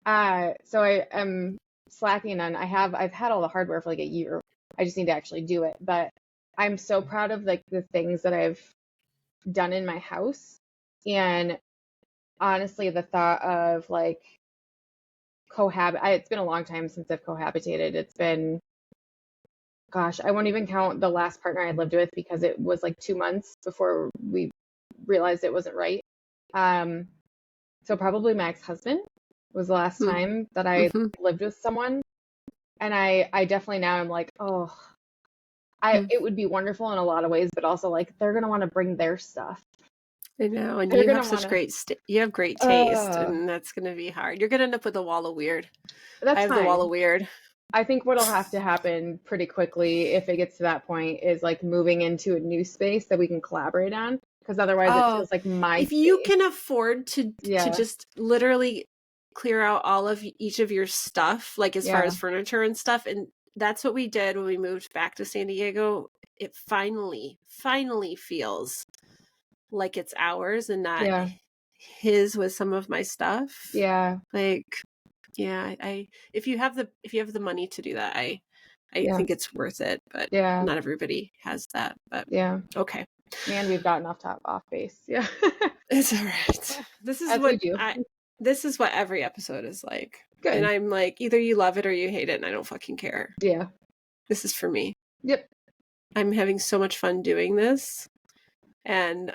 So I am slacking on, I've had all the hardware for like a year. I just need to actually do it. But I'm so proud of like the things that I've done in my house. And honestly, the thought of like it's been a long time since I've cohabitated. It's been, gosh, I won't even count the last partner I lived with because it was like 2 months before we realized it wasn't right. So probably my ex-husband was the last time that I lived with someone. And I definitely now I'm like, it would be wonderful in a lot of ways, but also like they're going to want to bring their stuff. I know, and you have such great taste, and that's going to be hard. You're going to end up with a wall of weird. That's I have fine. the wall of weird. I think what'll have to happen pretty quickly if it gets to that point is like moving into a new space that we can collaborate on, because otherwise it feels like my if space. You can afford to just literally clear out all of each of your stuff, like as far as furniture and stuff, and that's what we did when we moved back to San Diego. It finally feels like it's ours and not his with some of my stuff. Yeah. Like Yeah, if you have the money to do that, I Yeah. think it's worth it, but Yeah. not everybody has that. But Yeah. okay. Man, we've gotten off base. Yeah. It's all right. This is As we do. this is what every episode is like. Good. And I'm like, either you love it or you hate it, and I don't fucking care. Yeah. This is for me. Yep. I'm having so much fun doing this, and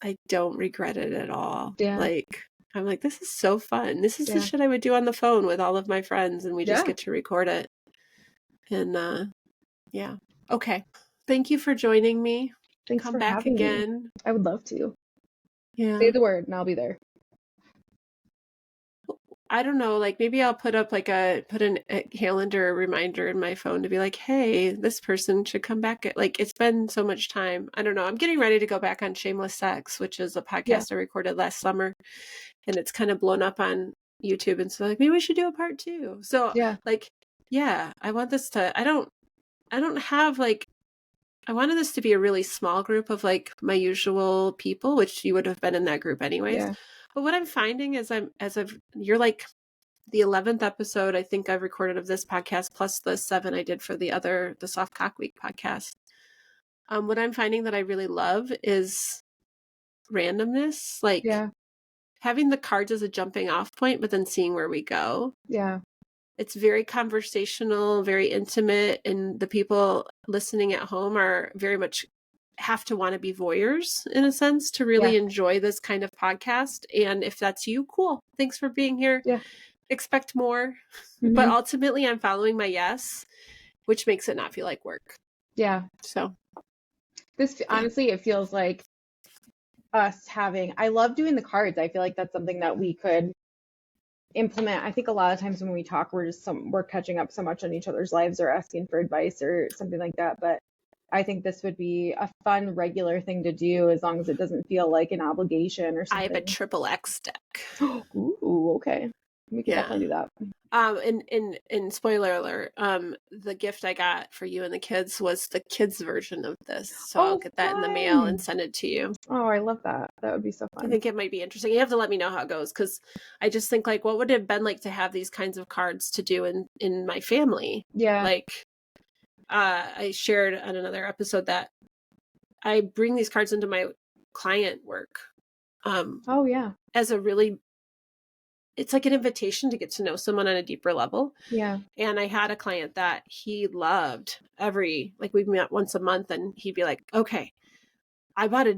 I don't regret it at all. Yeah. Like, I'm like, this is so fun. This is the shit I would do on the phone with all of my friends, and we just get to record it. And yeah. Okay. Thank you for joining me. Thanks Come for back having again. me. I would love to. Yeah. Say the word and I'll be there. I don't know, like maybe I'll put up like a calendar reminder in my phone to be like, hey, this person should come back. Like, it's been so much time. I don't know. I'm getting ready to go back on Shameless Sex, which is a podcast I recorded last summer, and it's kind of blown up on YouTube. And so like, maybe we should do a part 2. So like, yeah, I want this to, I don't have like, I wanted this to be a really small group of like my usual people, which you would have been in that group anyways. Yeah. But what I'm finding is you're like the 11th episode I think I've recorded of this podcast, plus the 7 I did for the Soft Cock Week podcast. What I'm finding that I really love is randomness, like having the cards as a jumping off point, but then seeing where we go. Yeah. It's very conversational, very intimate, and the people listening at home are very much have to want to be voyeurs in a sense to really enjoy this kind of podcast. And if that's you, cool. Thanks for being here. Yeah. Expect more. Mm-hmm. But ultimately I'm following my yes, which makes it not feel like work. Yeah. So this honestly, it feels like us having, I love doing the cards. I feel like that's something that we could implement. I think a lot of times when we talk, we're catching up so much on each other's lives or asking for advice or something like that. But I think this would be a fun, regular thing to do as long as it doesn't feel like an obligation or something. I have a XXX deck. Ooh, okay. We can definitely do that. And spoiler alert, the gift I got for you and the kids was the kids version of this. So I'll get that in the mail and send it to you. Oh, I love that. That would be so fun. I think it might be interesting. You have to let me know how it goes, because I just think like, what would it have been like to have these kinds of cards to do in my family? Yeah. Like, I shared on another episode that I bring these cards into my client work. As a really, it's like an invitation to get to know someone on a deeper level. Yeah. And I had a client that he loved we met once a month, and he'd be like, okay, I bought a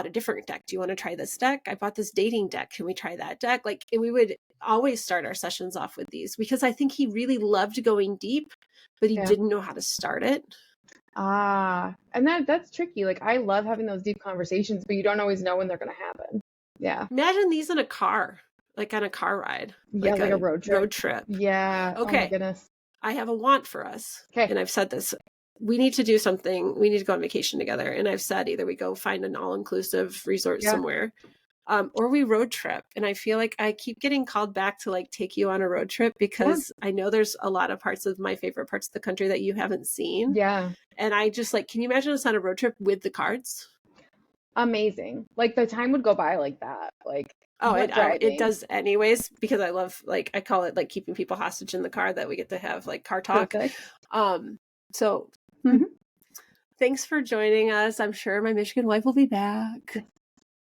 different deck. Do you want to try this deck? I bought this dating deck. Can we try that deck? Like, and we would always start our sessions off with these, because I think he really loved going deep, but he didn't know how to start it. And that's tricky. Like, I love having those deep conversations, but you don't always know when they're going to happen. Yeah. Imagine these in a car, like on a car ride. Yeah, like a road trip. Road trip. Yeah. Okay. Oh my goodness. I have a want for us. Okay. And I've said this. We need to do something. We need to go on vacation together. And I've said either we go find an all-inclusive resort somewhere, or we road trip. And I feel like I keep getting called back to like take you on a road trip, because I know there's a lot of parts of my favorite parts of the country that you haven't seen. Yeah. And I just like, can you imagine us on a road trip with the cards? Amazing. Like, the time would go by like that. Like, it does anyways, because I love, like, I call it like keeping people hostage in the car, that we get to have like car talk. Perfect. So thanks for joining us. I'm sure my Michigan wife will be back.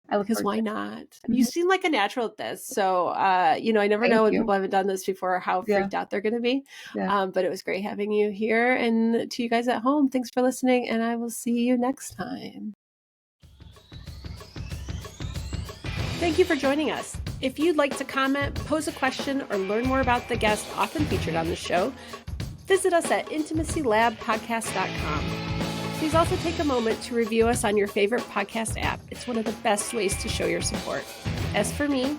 Because why not? Mm-hmm. You seem like a natural at this. So, I never know when people haven't done this before how freaked out they're going to be. Yeah. But it was great having you here. And to you guys at home, thanks for listening. And I will see you next time. Thank you for joining us. If you'd like to comment, pose a question, or learn more about the guests often featured on the show, visit us at intimacylabpodcast.com. Please also take a moment to review us on your favorite podcast app. It's one of the best ways to show your support. As for me,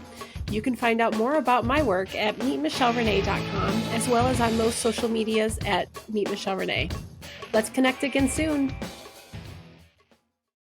you can find out more about my work at meetmichellerenee.com, as well as on most social medias at meetmichellerenee. Let's connect again soon.